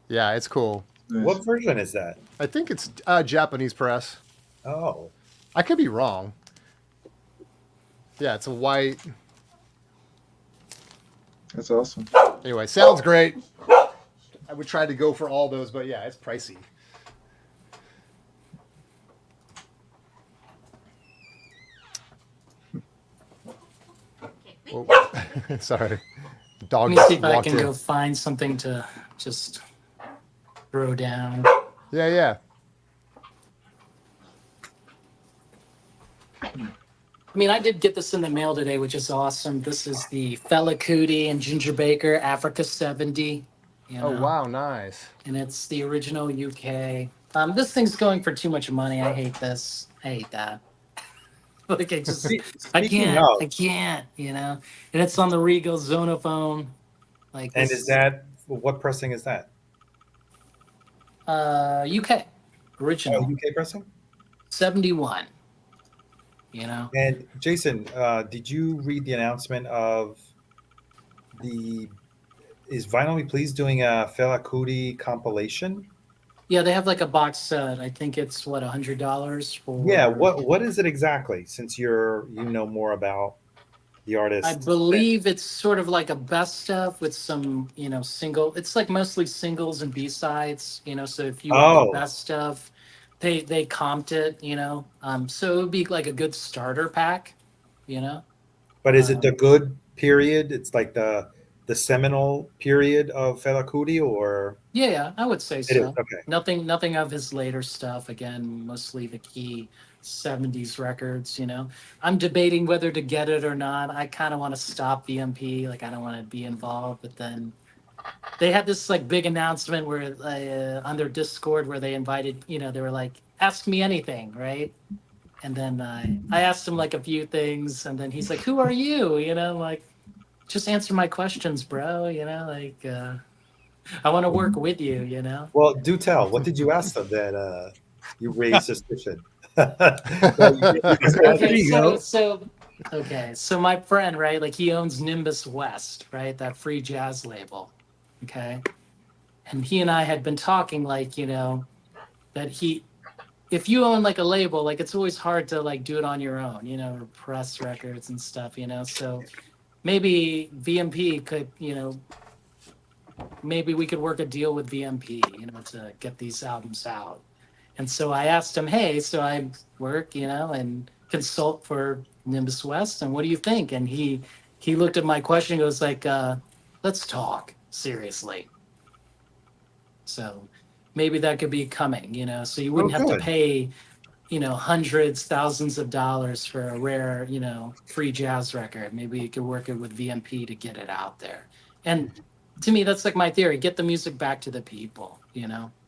Yeah, it's cool. What version is that? I think it's Japanese press. Oh, I could be wrong. Yeah, it's a white. That's awesome. Anyway, sounds great. I would try to go for all those, but yeah, it's pricey. Oh, sorry. Dog Let me see if I walked can in. go find something to just throw down. Yeah. I mean, I did get this in the mail today, which is awesome. This is the Fela Kuti and Ginger Baker Africa 70. Oh, wow, nice. And it's the original UK. This thing's going for too much money. I hate this. I hate that. I just, I can't, And it's on the Regal Zonophone. and is that what pressing is that? UK original. UK pressing. 71. And Jason, did you read the announcement of is Vinyl Me Please doing a Fela Kuti compilation? Yeah, they have a box set. I think it's $100 for. Yeah, what is it exactly? Since you know more about the artist, I believe it's sort of like a best of with some single. It's mostly singles and B-sides. So if you want the best of, they comped it. So it would be like a good starter pack. But is it the good period? It's like the seminal period of Fela Kuti, or Yeah, I would say it so. is okay. Nothing of his later stuff. Again, mostly the key 70s records. I'm debating whether to get it or not. I kind of want to stop VMP. I don't want to be involved. But then they had this big announcement where on their Discord where they invited. They were like, "Ask me anything," right? And then I asked him a few things, and then he's like, "Who are you?" Just answer my questions, bro. I want to work with you. Well, do tell. What did you ask them that you raised suspicion? Okay, so my friend, right? He owns Nimbus West, right? That free jazz label. Okay, and he and I had been talking, that if you own a label, it's always hard to do it on your own, or press records and stuff, So maybe VMP could, maybe we could work a deal with VMP, to get these albums out. And so I asked him, hey, so I work, and consult for Nimbus West, and what do you think? And he looked at my question and goes let's talk seriously. So maybe that could be coming, so you wouldn't have to pay, hundreds, thousands of dollars for a rare, free jazz record. Maybe you could work it with VMP to get it out there. And to me, that's my theory. Get the music back to the people,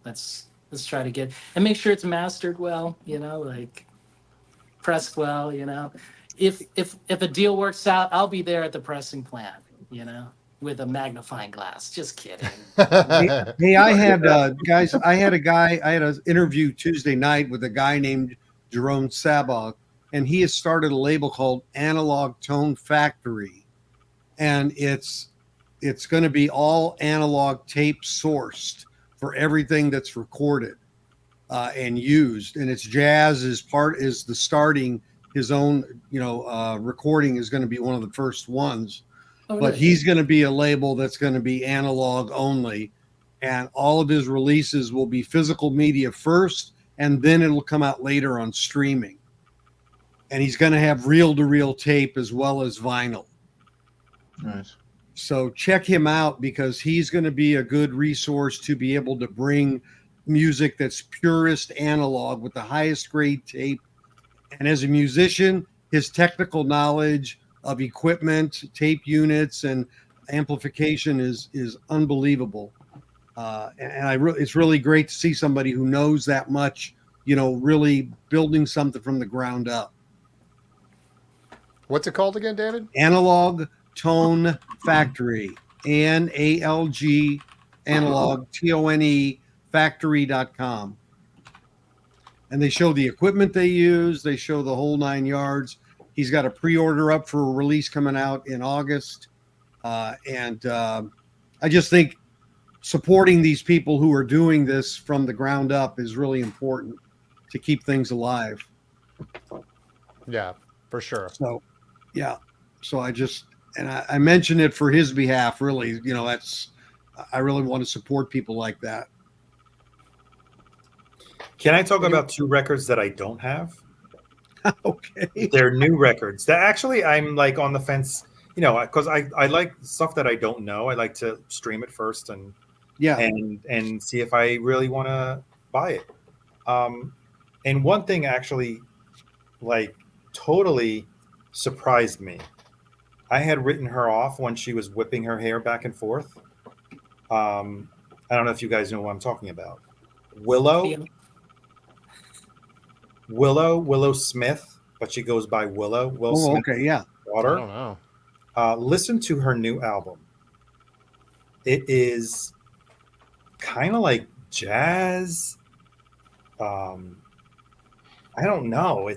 That's Let's try to get and make sure it's mastered well, you know, like pressed well, you know. If a deal works out, I'll be there at the pressing plant, you know, with a magnifying glass. Just kidding. Hey, I had guys. I had an interview Tuesday night with a guy named Jerome Sabah, and he has started a label called Analog Tone Factory, and it's going to be all analog tape sourced for everything that's recorded and used, and it's jazz is the starting. His own, recording is going to be one of the first ones. Oh, But really? he's going to be a label that's going to be analog only, and all of his releases will be physical media first, and then it'll come out later on streaming. And he's going to have reel-to-reel tape as well as vinyl. Nice. So check him out, because he's going to be a good resource to be able to bring music that's purest analog with the highest grade tape. And as a musician, his technical knowledge of equipment, tape units, and amplification is unbelievable. And it's really great to see somebody who knows that much, really building something from the ground up. What's it called again, David? Analog Tone Factory, ANALG, analog, TONE, factory.com. And they show the equipment they use. They show the whole 9 yards. He's got a pre-order up for a release coming out in August. And I just think supporting these people who are doing this from the ground up is really important to keep things alive. Yeah, for sure. So, yeah. So I mention it for his behalf, really. I really want to support people like that. Can I talk about 2 records that I don't have? Okay. They're new records that actually I'm like on the fence, because I like stuff that I don't know. I like to stream it first and see if I really want to buy it. And one thing actually like totally surprised me. I had written her off when she was whipping her hair back and forth. I don't know if you guys know what I'm talking about. Willow Smith, but she goes by Willow. Will Smith, okay, yeah. daughter. I don't know. Listen to her new album. It is kind of like jazz. I don't know.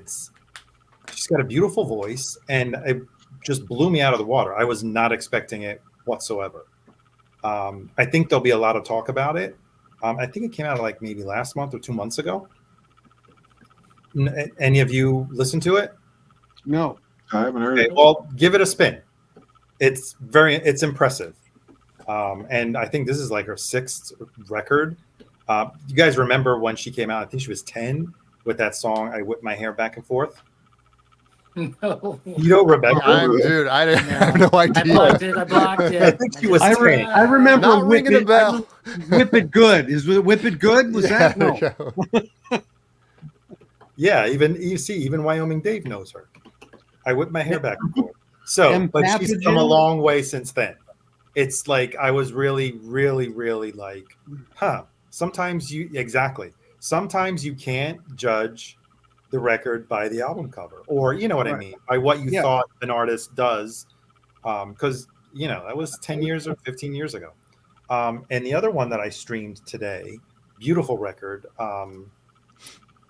She's got a beautiful voice, and it just blew me out of the water. I was not expecting it whatsoever. I think there'll be a lot of talk about it. I think it came out like maybe last month or 2 months ago. Any of you listen to it? No. I haven't heard it. Well, give it a spin. It's impressive. And I think this is like her 6th record. You guys remember when she came out? I think she was 10 with that song, I Whip My Hair Back and Forth. No. You don't remember? Dude, I have no idea. I blocked it. I think she was 10. I remember Not ringing a bell. Whip It Good. Is Whip It Good? Was that? No. Yeah, even Wyoming Dave knows her. I Whip My Hair Back and Forth. So, but she's come a long way since then. It's like I was really, really, really like, Sometimes you can't judge the record by the album cover, or you know what I mean, by what you thought an artist does, because that was 10 years or 15 years ago. And the other one that I streamed today, beautiful record.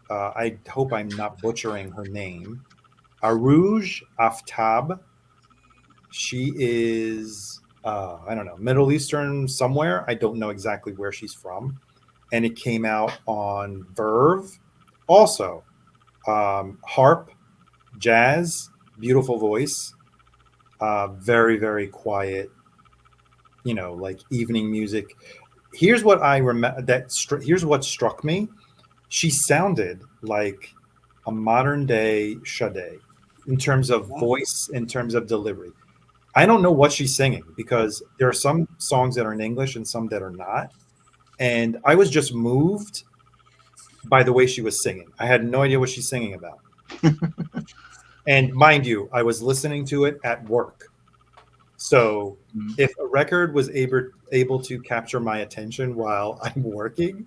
I hope I'm not butchering her name. Arouge Aftab. She is, I don't know, Middle Eastern somewhere. I don't know exactly where she's from. And it came out on Verve. Also, harp, jazz, beautiful voice, very, very quiet, like evening music. Here's what I remember. Here's what struck me. She sounded like a modern day Sade in terms of voice, in terms of delivery. I don't know what she's singing, because there are some songs that are in English and some that are not. And I was just moved by the way she was singing. I had no idea what she's singing about. And mind you, I was listening to it at work. So if a record was able to capture my attention while I'm working,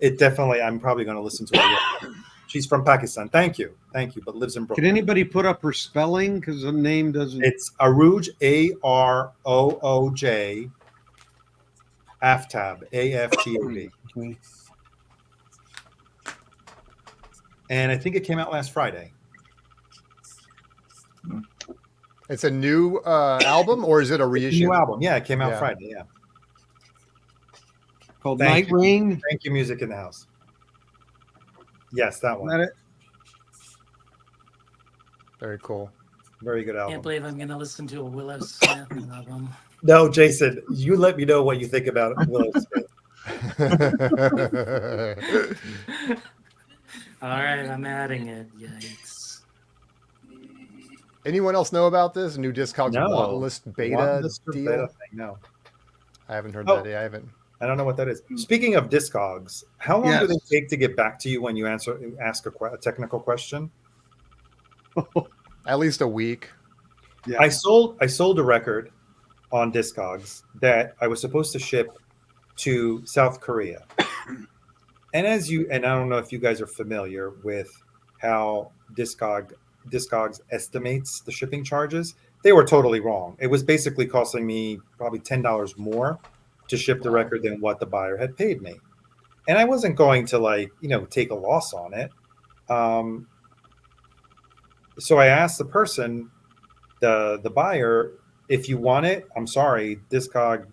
It definitely. I'm probably going to listen to it. She's from Pakistan. Thank you, but lives in Can Brooklyn. anybody put up her spelling? Because the name doesn't. It's Arooj, Arooj, Aftab, Aftab, Okay. and I think it came out last Friday. It's a new album, or is it a reissue? New album, yeah, it came out Yeah. Friday. Yeah, Called Thank Night Rain. thank you, Music in the House. Yes, that Is one. that it? Very cool. Very good Can't album. believe I'm gonna listen to a Willow Smith album. No, Jason, you let me know what you think about Willow Smith. All right, I'm adding it. Yikes. Anyone else know about this new Discogs No. want list beta Want this or deal? beta thing? No, I haven't heard Oh. that. Yeah, I haven't. I don't know what that is. Speaking of Discogs, how long do they Yes. take to get back to you when you ask a technical question? At least a week. Yeah. I sold a record on Discogs that I was supposed to ship to South Korea. And I don't know if you guys are familiar with how Discogs estimates the shipping charges. They were totally wrong. It was basically costing me probably $10 more to ship the record than what the buyer had paid me. And I wasn't going to take a loss on it. So I asked the person, the buyer, if you want it, I'm sorry, Discog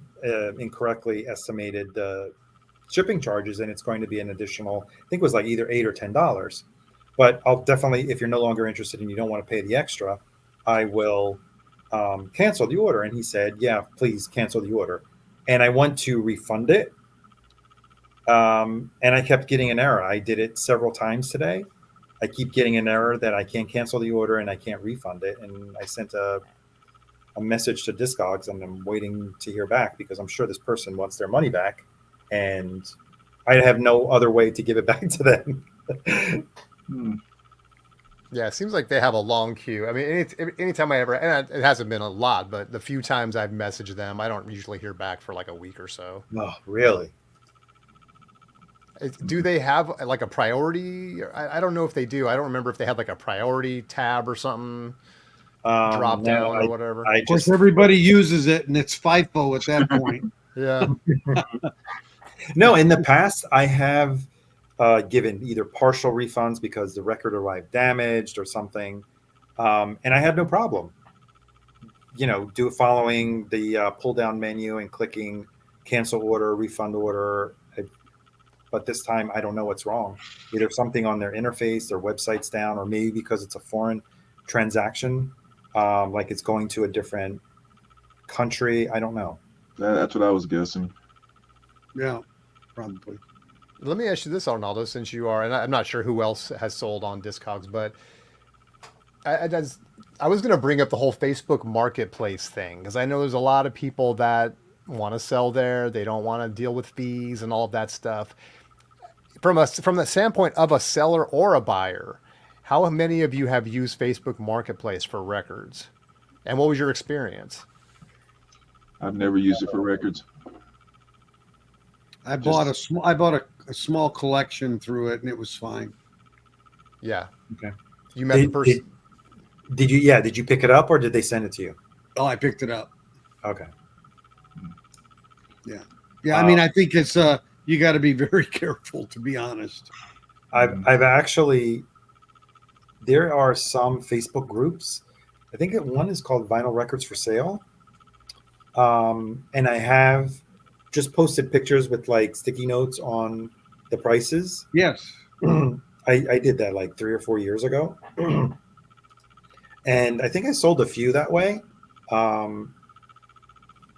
incorrectly estimated the shipping charges, and it's going to be an additional, I think it was like either $8 or $10. But I'll definitely, if you're no longer interested and you don't want to pay the extra, I will cancel the order. And he said, yeah, please cancel the order. And I went to refund it. And I kept getting an error. I did it several times today. I keep getting an error that I can't cancel the order and I can't refund it. And I sent a message to Discogs, and I'm waiting to hear back because I'm sure this person wants their money back, and I have no other way to give it back to them. Yeah, it seems like they have a long queue. I mean, anytime I ever, and it hasn't been a lot, but the few times I've messaged them, I don't usually hear back for like a week or so. Oh, really? Do they have like a priority? I don't know if they do. I don't remember if they had like a priority tab or something, drop down or whatever. Of course, everybody uses it, and it's FIFO at that point. Yeah. No, in the past, I have given either partial refunds because the record arrived damaged or something, and I had no problem. Following the pull down menu and clicking cancel order, refund order. But this time, I don't know what's wrong. Either something on their interface, their website's down, or maybe because it's a foreign transaction, like it's going to a different country. I don't know. That's what I was guessing. Yeah, probably. Let me ask you this, Arnaldo, since you are, and I'm not sure who else has sold on Discogs, but I was going to bring up the whole Facebook Marketplace thing, because I know there's a lot of people that want to sell there. They don't want to deal with fees and all of that stuff. From the standpoint of a seller or a buyer, how many of you have used Facebook Marketplace for records? And what was your experience? I've never used it for records. I bought a small collection through it, and it was fine. Yeah. Okay. You met the person. Did you? Yeah. Did you pick it up, or did they send it to you? Oh, I picked it up. Okay. Yeah, I mean, I think it's you got to be very careful, to be honest. I've actually, there are some Facebook groups. I think one is called Vinyl Records for Sale. And I have just posted pictures with like sticky notes on the prices. Yes. I did that like 3 or 4 years ago. And I think I sold a few that way. And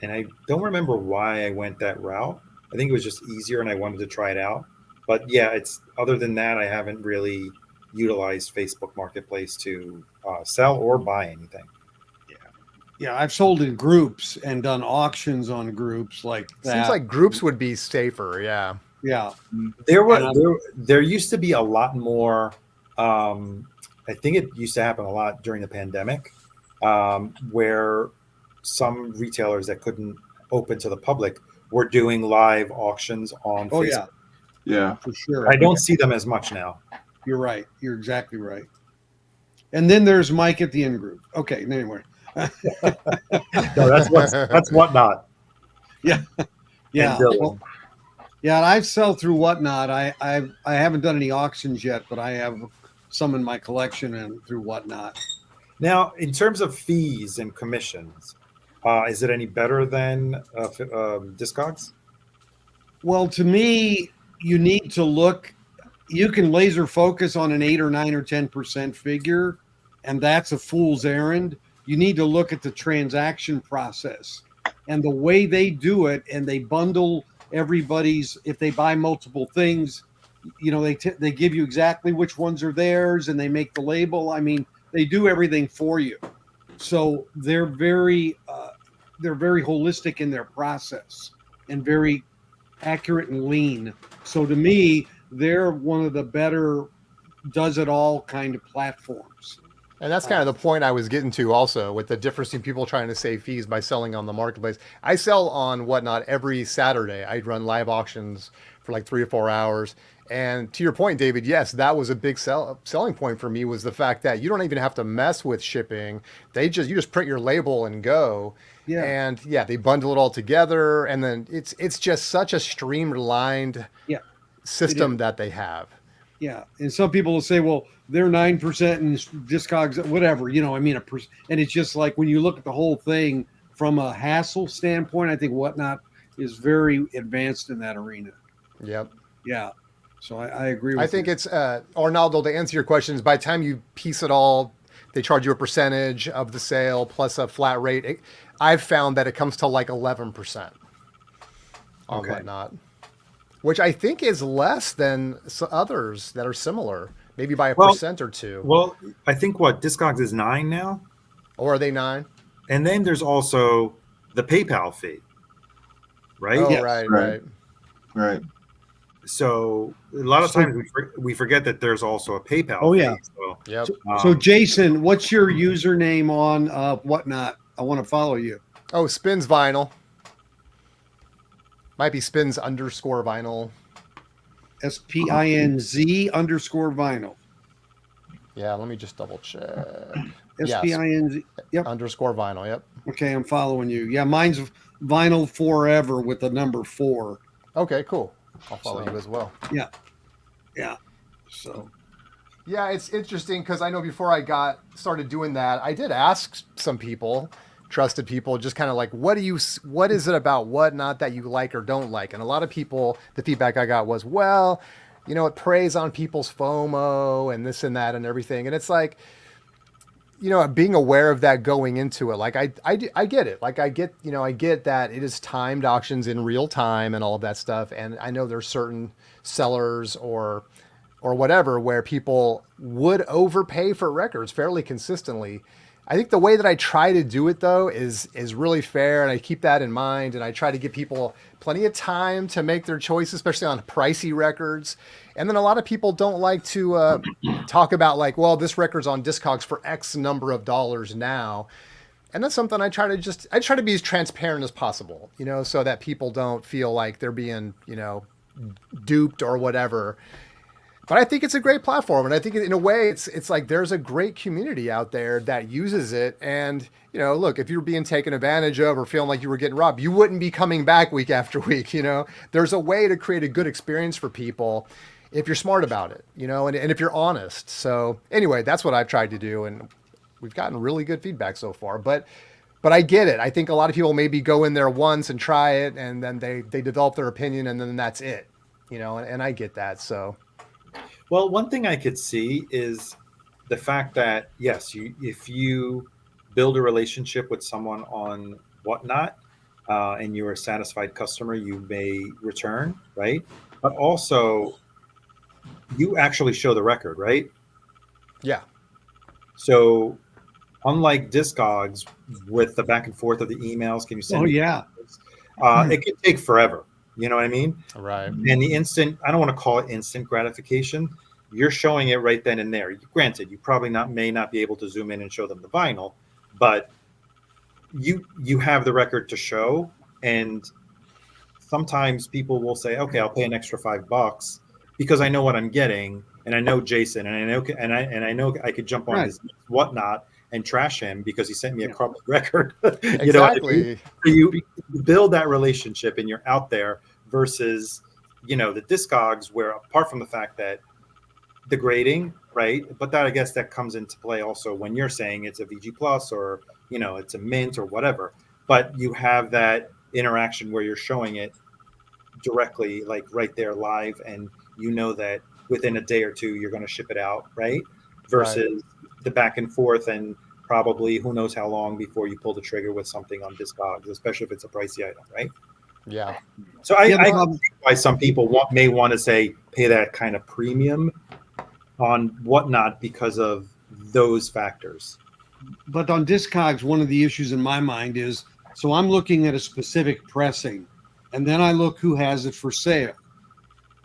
I don't remember why I went that route. I think it was just easier and I wanted to try it out. But yeah, it's other than that, I haven't really utilized Facebook Marketplace to sell or buy anything. Yeah, I've sold in groups and done auctions on groups like that. Seems like groups would be safer. Yeah. Yeah. There used to be a lot more. I think it used to happen a lot during the pandemic, where some retailers that couldn't open to the public were doing live auctions on Facebook. Yeah. for sure. I don't see them as much now. You're right. You're exactly right. And then there's Mike at the in group. Okay, anyway. No, that's whatnot. Yeah. And Yeah. Dylan. Well, yeah, I sell through Whatnot. I haven't done any auctions yet, but I have some in my collection and through Whatnot. Now, in terms of fees and commissions, is it any better than Discogs? Well, to me, you need to look. You can laser focus on an 8 or 9 or 10% figure, and that's a fool's errand. You need to look at the transaction process and the way they do it, and they bundle everybody's. If they buy multiple things, you know, they give you exactly which ones are theirs, and they make the label. I mean, they do everything for you. So they're very holistic in their process and very accurate and lean. So to me, they're one of the better does it all kind of platforms. And that's kind of the point I was getting to also with the difference in people trying to save fees by selling on the marketplace. I sell on Whatnot every Saturday. I run live auctions for like 3 or 4 hours. And to your point, David, yes, that was a big selling point for me, was the fact that you don't even have to mess with shipping. You just print your label and go. Yeah. And yeah, they bundle it all together. And then it's just such a streamlined system that they have. Yeah, and some people will say, well, they're 9% and Discogs, whatever, you know, I mean, and it's just like when you look at the whole thing from a hassle standpoint, I think Whatnot is very advanced in that arena. Yep. Yeah. So I agree with you. I think it's, Arnaldo, to answer your questions, by the time you piece it all, they charge you a percentage of the sale plus a flat rate. I've found that it comes to like 11% on Whatnot, which I think is less than others that are similar, maybe by a percent or two. Well, I think Discogs is 9 now. Or are they 9? And then there's also the PayPal fee, right? Oh, Yes. right. So a lot of times we forget that there's also a PayPal Oh, fee. yeah. So, Yep. So Jason, what's your username on Whatnot? I want to follow you. Oh, Spins Vinyl. Might be Spins _vinyl. SPINZ_vinyl. Yeah, let me just double check. SPINZ. Yep. _vinyl. Yep. Okay, I'm following you. Yeah, mine's Vinyl Forever with the number 4. Okay, cool. I'll follow you as well. Yeah. So. Yeah, it's interesting because I know before I started doing that, I did ask some people, trusted people, just kind of like, what is it about Whatnot that you like or don't like? And a lot of people, the feedback I got was, well, you know, it preys on people's FOMO and this and that and everything. And it's like, you know, being aware of that going into it, like I get it. Like I get that it is timed auctions in real time and all of that stuff. And I know there's certain sellers or whatever where people would overpay for records fairly consistently. I think the way that I try to do it though is really fair, and I keep that in mind, and I try to give people plenty of time to make their choice, especially on pricey records. And then a lot of people don't like to talk about like, well, this record's on Discogs for X number of dollars now. And that's something I try to be as transparent as possible, you know, so that people don't feel like they're being, you know, duped or whatever. But I think it's a great platform, and I think in a way it's like there's a great community out there that uses it. And you know, look, if you're being taken advantage of or feeling like you were getting robbed, you wouldn't be coming back week after week. You know, there's a way to create a good experience for people if you're smart about it. You know, and if you're honest. So anyway, that's what I've tried to do, and we've gotten really good feedback so far. But I get it. I think a lot of people maybe go in there once and try it, and then they develop their opinion, and then that's it. You know, and I get that. So. Well, one thing I could see is the fact that, yes, if you build a relationship with someone on Whatnot and you're a satisfied customer, you may return, right? But also, you actually show the record, right? Yeah. So unlike Discogs with the back and forth of the emails, can you send it can take forever. You know what I mean? Right. And the instant, I don't want to call it instant gratification. You're showing it right then and there. Granted, you probably may not be able to zoom in and show them the vinyl, but you have the record to show. And sometimes people will say, okay, I'll pay an extra $5 because I know what I'm getting, and I know Jason, and I know I could jump on Right. his whatnot and trash him because he sent me a Yeah. crumpled record. You know what I mean? Exactly. So you build that relationship, and you're out there versus, the Discogs, where apart from the fact that the grading, right? But that, I guess, that comes into play also when you're saying it's a VG plus or it's a mint or whatever. But you have that interaction where you're showing it directly, like right there live, and that within a day or two you're going to ship it out, right? Versus the back and forth, and probably who knows how long before you pull the trigger with something on Discogs, especially if it's a pricey item, right? Yeah. So I Yeah, see why some people may want to say pay that kind of premium on whatnot because of those factors. But on Discogs, one of the issues in my mind is, so I'm looking at a specific pressing, and then I look who has it for sale.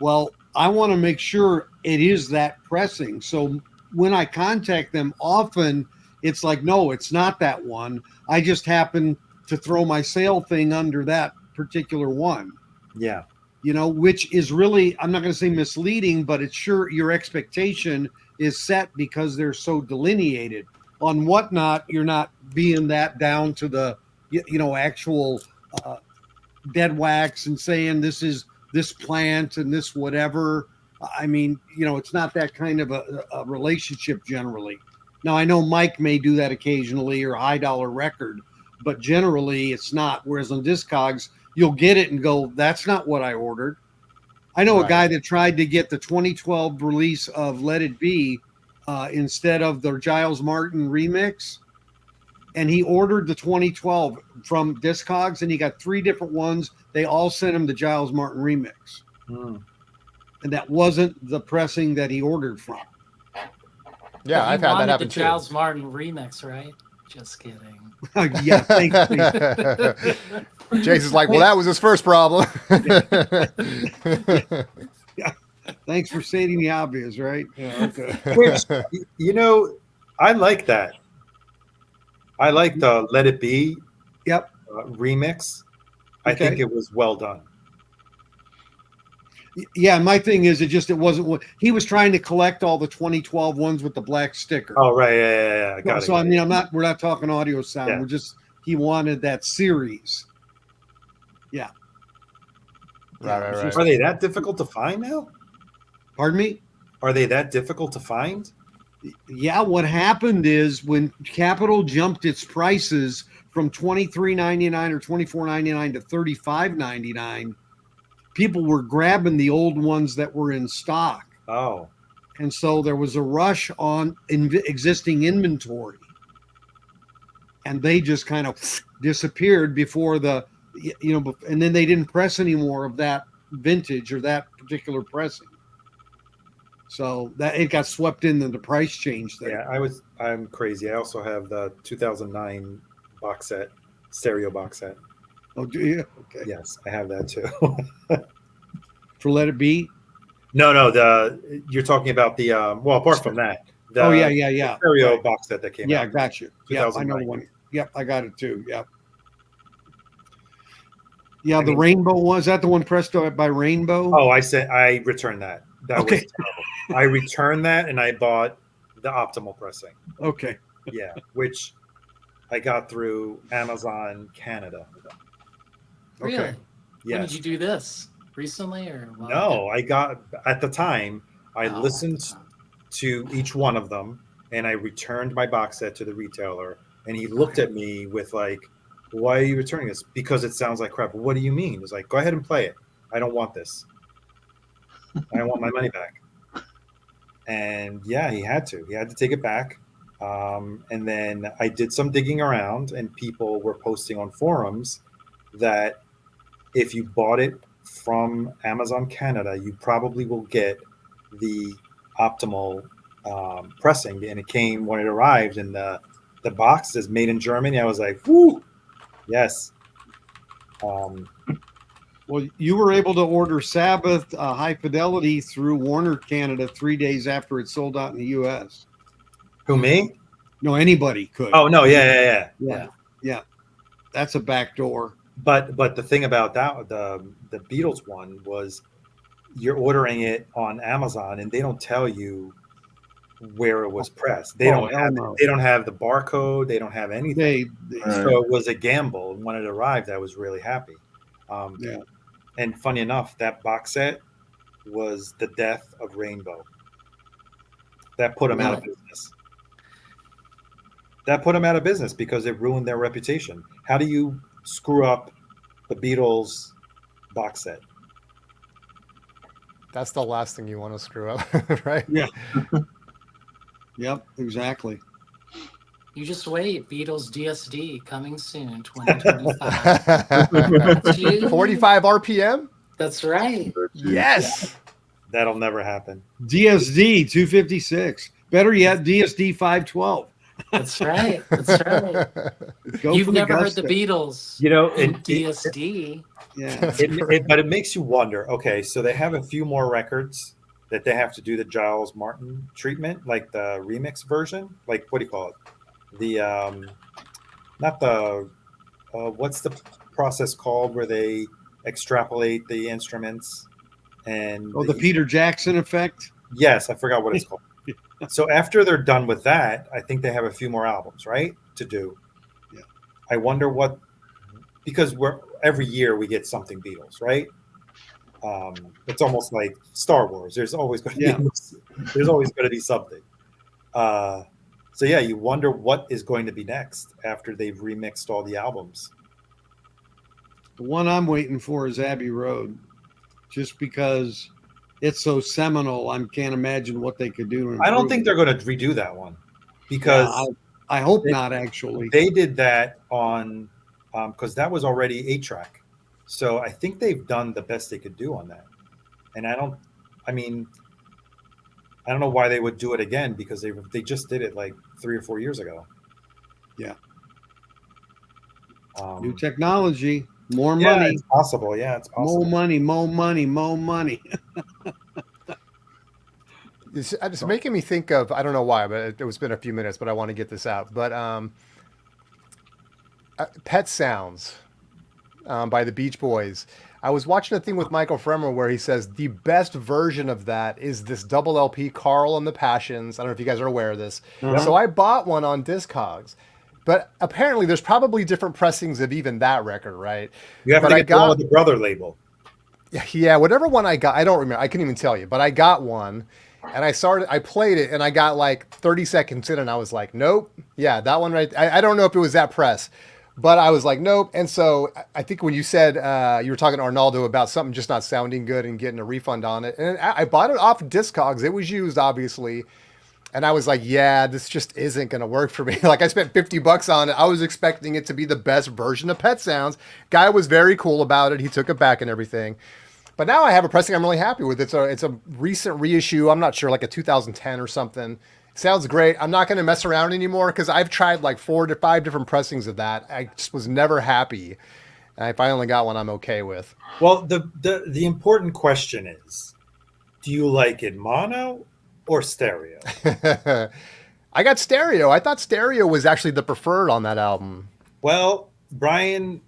Well, I want to make sure it is that pressing. So when I contact them, often it's like, no, it's not that one. I just happen to throw my sale thing under that particular one. Yeah. Which is really, I'm not going to say misleading, but it's sure your expectation is set because they're so delineated. On whatnot, you're not being that down to the, actual dead wax and saying this is this plant and this whatever. I mean, it's not that kind of a relationship generally. Now, I know Mike may do that occasionally, or High Dollar Record, but generally it's not. Whereas on Discogs, you'll get it and go, that's not what I ordered. I know a guy that tried to get the 2012 release of Let It Be instead of the Giles Martin remix. And he ordered the 2012 from Discogs, and he got 3 different ones. They all sent him the Giles Martin remix. And that wasn't the pressing that he ordered from. Yeah, I've had that happen the too. Giles Martin remix, right? Just kidding. Yeah, thanks. Jason's like, well, that was his first problem. Thanks for stating the obvious, right? Yeah, okay. Which, I like that. I like the Let It Be remix. I think it was well done. Yeah, my thing is, it wasn't what he was trying to collect all the 2012 ones with the black sticker. Oh, right. Yeah. Got it. So, I mean, we're not talking audio sound. Yeah. He wanted that series. Yeah. Right. Are they that difficult to find now? Pardon me? Are they that difficult to find? Yeah, what happened is when Capitol jumped its prices from $23.99 or $24.99 to $35.99, people were grabbing the old ones that were in stock. Oh. And so there was a rush on existing inventory. And they just kind of disappeared before and then they didn't press any more of that vintage or that particular pressing. So that it got swept into the price change there. Yeah, I'm crazy. I also have the 2009 box set, stereo box set. Oh, do you? Okay. Yes, I have that too. For Let It Be? No, you're talking about the apart from that. Yeah. The stereo box set that came out. Yeah, got you. Yeah, I know the 2009. one. Yep, I got it too. Yep. Yeah, the Rainbow one. Is that the one pressed by Rainbow? Oh, I returned that. That Okay. was terrible. I returned that and I bought the optimal pressing. Okay. Yeah, which I got through Amazon Canada. Really? Okay. When Yes. did you do this? Recently or what? No, I got at the time. I Oh, listened to each one of them and I returned my box set to the retailer, and he looked at me with like, "Why are you returning this?" Because it sounds like crap. What do you mean? It's like, go ahead and play it. I don't want this. I want my money back. And yeah, he had to take it back. And then I did some digging around, and people were posting on forums that if you bought it from Amazon Canada, you probably will get the optimal pressing. And it came when it arrived, and the box says made in Germany. I was like, whoo, yes. Well, you were able to order Sabbath High Fidelity through Warner Canada 3 days after it sold out in the U.S. Who, me? No, anybody could. Oh no, yeah. Yeah. That's a backdoor. But the thing about that the Beatles one was you're ordering it on Amazon and they don't tell you where it was pressed. They Oh, don't hell have no. they don't have the barcode. They don't have anything. Right. So it was a gamble. And when it arrived, I was really happy. Yeah. And funny enough, that box set was the death of Rainbow. That put them out of Really? business. That put them out of business because it ruined their reputation. How do you screw up the Beatles box set? That's the last thing you want to screw up, right? Yeah. Yep, exactly. You just wait. Beatles DSD coming soon, 2025. 45 RPM? That's right. Yes. That'll never happen. DSD 256. Better yet, DSD 512. That's right. That's right. Go You've for the never heard gusto. the Beatles. You know, in it- DSD. Yeah. But it makes you wonder. Okay, so they have a few more records that they have to do the Giles Martin treatment, like the remix version. Like what do you call it? The not the what's the process called where they extrapolate the instruments and Oh, the Peter Jackson effect. yes, I forgot what it's called. So after they're done with that, I think they have a few more albums, right, to do. Yeah. I wonder what because every year we get something Beatles, right? It's almost like Star Wars. There's always going to be there's always going to be something. So yeah, you wonder what is going to be next after they've remixed all the albums. The one I'm waiting for is Abbey Road, just because it's so seminal. I can't imagine what they could do. I don't think they're going to redo that one because I hope not. Actually, they did that on because that was already 8-track. So I think they've done the best they could do on that. And I don't know why they would do it again because they just did it like 3 or 4 years ago. Yeah. Um, new technology, more yeah, money, it's possible. Yeah, it's possible. more money, more money, more money. It's making me think of, I don't know why, but it's been a few minutes, but I want to get this out. But Pet Sounds by the Beach Boys. I was watching a thing with Michael Fremer where he says the best version of that is this double LP, Carl and the Passions. I don't know if you guys are aware of this. So I bought one on Discogs. But apparently there's probably different pressings of even that record, right? You have But to I get one with the brother label. Yeah, whatever one I got, I don't remember. I couldn't even tell you, but I got one and I played it and I got like 30 seconds in and I was like, nope. Yeah, that one right. I don't know if it was that press, but I was like, nope. And so I think when you said you were talking to Arnaldo about something just not sounding good and getting a refund on it, and I bought it off Discogs. It was used, obviously. And I was like, yeah, this just isn't going to work for me. Like I spent $50 on it. I was expecting it to be the best version of Pet Sounds. Guy was very cool about it. He took it back and everything. But now I have a pressing I'm really happy with. It's a recent reissue. I'm not sure, like a 2010 or something. Sounds great. I'm not going to mess around anymore because I've tried like 4 to 5 different pressings of that. I just was never happy. And if I only got one I'm okay with. Well, the important question is, do you like it mono or stereo? I got stereo. I thought stereo was actually the preferred on that album. Well, Brian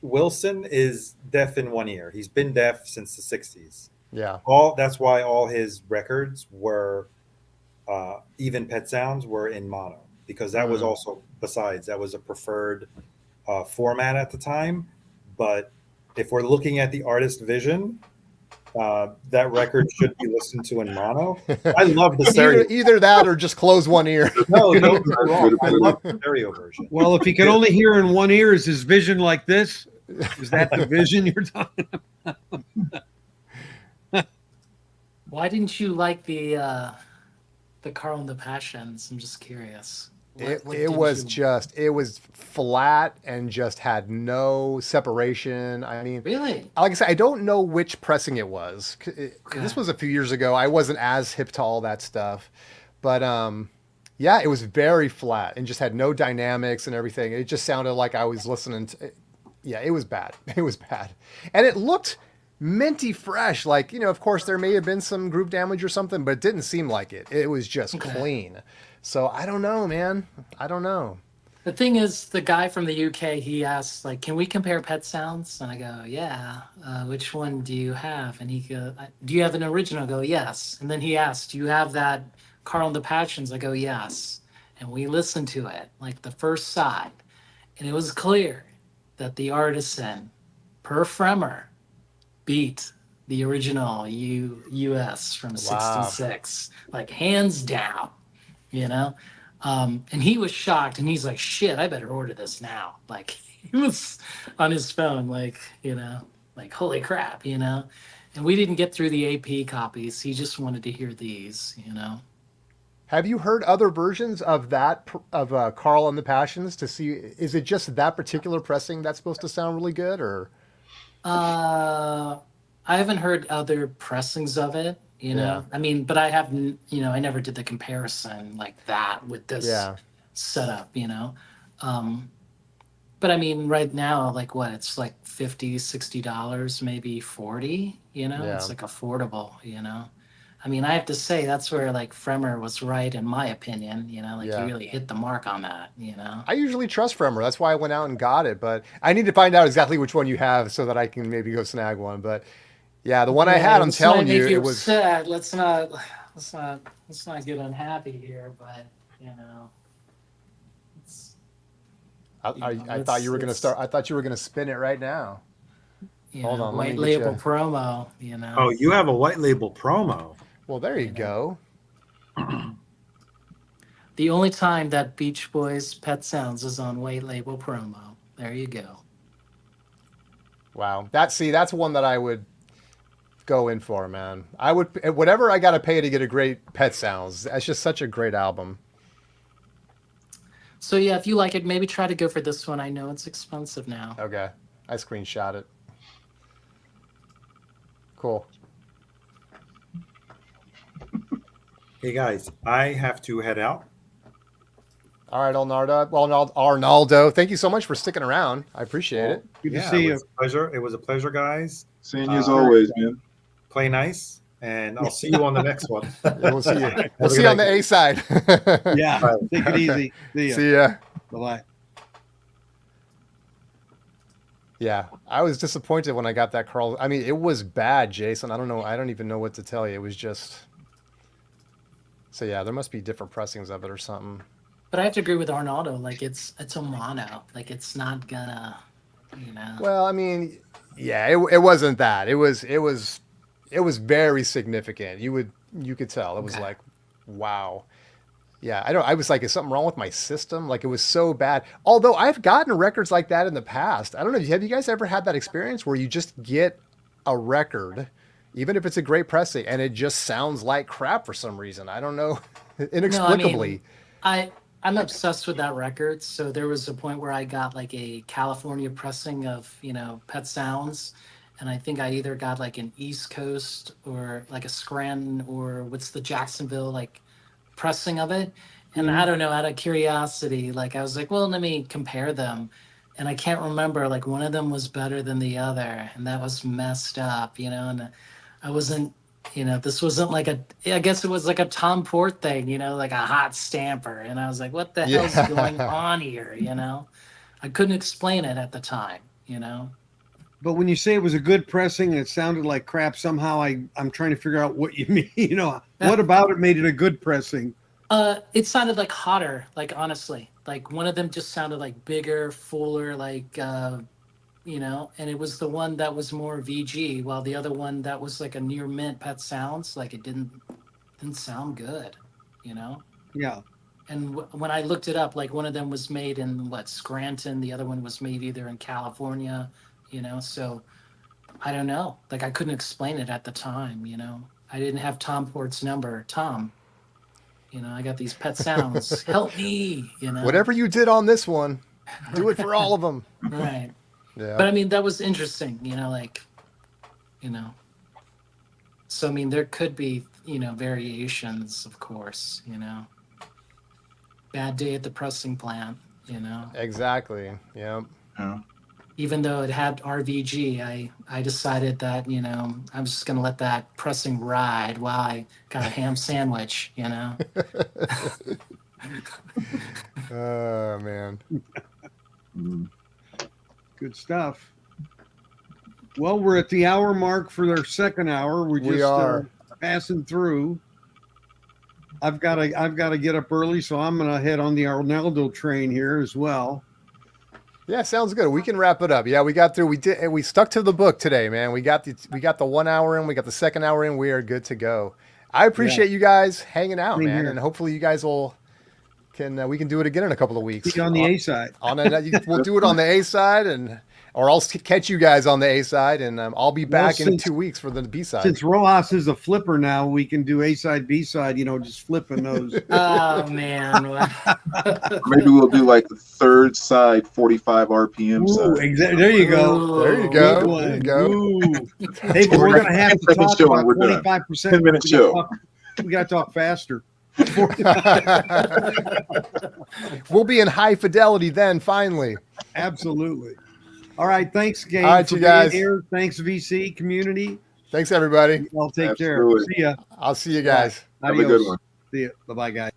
Wilson is deaf in one ear. He's been deaf since the 60s. Yeah. That's why all his records were even Pet Sounds were in mono because that was also that was a preferred format at the time. But if we're looking at the artist vision, that record should be listened to in mono. I love the stereo. Either that or just close one ear. No, don't get me wrong. I love the stereo version. Well, if he can only hear in one ear, is his vision like this? Is that the vision you're talking about? Why didn't you like the Carl and the Passions? I'm just curious. What It didn't was you- it was flat and just had no separation. I mean, Really? like I said, I don't know which pressing it was. This was a few years ago. I wasn't as hip to all that stuff, but yeah, it was very flat and just had no dynamics and everything. It just sounded like I was listening to. Yeah, it was bad. It was bad, and it looked minty fresh. Like, you know, of course there may have been some groove damage or something, but it didn't seem like it. It was just clean. So I don't know, man. I don't know. The thing is, the guy from the UK, he asked, like, can we compare pet sounds? And I go, yeah. Which one do you have? And he go, do you have an original? I go, yes. And then he asked, do you have that Carl and the Passions? I go, yes. And we listened to it, like the first side. And it was clear that the Artisan, per Fremer, beat the original US from Wow. 66, like hands down, you know? And he was shocked and he's like, shit, I better order this now. Like he was on his phone, like, like, holy crap, And we didn't get through the AP copies. He just wanted to hear these. Have you heard other versions of Carl and the Passions to see? Is it just that particular pressing that's supposed to sound really good, or? I haven't heard other pressings of it, Yeah. I mean, but I have, I never did the comparison like that with this Yeah. setup. But I mean, right now, like what, it's like $50, $60, maybe 40, Yeah. it's like affordable, I mean, I have to say that's where like Fremer was right, in my opinion, like Yeah. you really hit the mark on that, I usually trust Fremer. That's why I went out and got it, but I need to find out exactly which one you have so that I can maybe go snag one. But yeah, the one I had, I'm let's telling not you, make it was. upset. Let's not get unhappy here, but it's, I thought you were gonna start. I thought you were gonna spin it right now. Hold on, let me white get label you- promo, Oh, you have a white label promo. Well, there you You go. The only time that Beach Boys Pet Sounds is on white label promo. There you go. Wow. That's one that I would go in for, man. I would whatever I gotta pay to get a great Pet Sounds. That's just such a great album. So yeah, if you like it, maybe try to go for this one. I know it's expensive now. Okay. I screenshot it. Cool. Hey guys, I have to head out. All right, Arnaldo, thank you so much for sticking around. I appreciate it. Good to Yeah, see it you. was a pleasure. It was a pleasure, guys. Seeing you as always, man. Play nice, and I'll see you on the next one. Yeah, we'll see you. Have a We'll see good you on the night. A side. Yeah, Bye. take it easy. See ya. See ya. Bye-bye. Yeah, I was disappointed when I got that Carl. I mean, it was bad, Jason. I don't know. I don't even know what to tell you. It was just. So yeah, there must be different pressings of it or something. But I have to agree with Arnaldo. Like it's a mono. Like it's not gonna, Well, I mean, yeah, it wasn't that. It was very significant. You could tell. It was Okay. like, wow. Yeah, I was like, is something wrong with my system? Like it was so bad. Although I've gotten records like that in the past. I don't know. Have you guys ever had that experience where you just get a record, even if it's a great pressing, and it just sounds like crap for some reason? I don't know. Inexplicably. I'm obsessed with that record. So there was a point where I got like a California pressing of, Pet Sounds. And I think I either got like an East Coast or like a Scranton or what's the Jacksonville like pressing of it. And I don't know, out of curiosity, like I was like, well, let me compare them. And I can't remember, like one of them was better than the other. And that was messed up, and I wasn't, this wasn't like I guess it was like a Tom Port thing, like a hot stamper. And I was like, what the hell's Yeah. going on here? I couldn't explain it at the time, But when you say it was a good pressing and it sounded like crap, somehow I'm trying to figure out what you mean. What about it made it a good pressing? It sounded like hotter, like honestly. Like one of them just sounded like bigger, fuller, like and it was the one that was more VG, while the other one that was like a near mint Pet Sounds, like it didn't sound good, Yeah. And when I looked it up, like one of them was made in Scranton, the other one was made either in California, so I don't know. Like I couldn't explain it at the time, I didn't have Tom Port's number. Tom, I got these Pet Sounds. Help me, Whatever you did on this one, do it for all of them. Right. Yeah. But I mean, that was interesting, So I mean, there could be, variations, of course, Bad day at the pressing plant, Exactly. Yeah. Yeah. Even though it had RVG, I decided that, I'm just gonna let that pressing ride while I got a ham sandwich, Oh man. Mm. Good stuff. Well, we're at the hour mark for their second hour. We're We just are. passing through. I've got to get up early, so I'm gonna head on the Arnaldo train here as well. Yeah, sounds good. We can wrap it up. Yeah, we got through. We stuck to the book today, man. We got the 1 hour in. We got the second hour in. We are good to go. I appreciate you guys hanging out, Same man, here. and hopefully you guys we can do it again in a couple of weeks. See you on the A side. We'll do it on the A side, or I'll catch you guys on the A side, and I'll be back in since- 2 weeks for the B side. Since Rojas is a flipper now, we can do A side, B side. Just flipping those. Oh man. Maybe we'll do like the third side, 45 RPM Ooh, side. there you go. There you Good go. one. There you go. Ooh. Hey, but we're gonna have to 10-second talk show and about we're done. 25%. 10-minute show. We got to talk faster. We'll be in high fidelity then. Finally. Absolutely. All right. Thanks, Gabe. All right, for you guys. being here. Thanks, VC community. Thanks, everybody. I'll take Absolutely. care. See ya. I'll see you guys. Have a good one. See ya. Bye-bye, guys.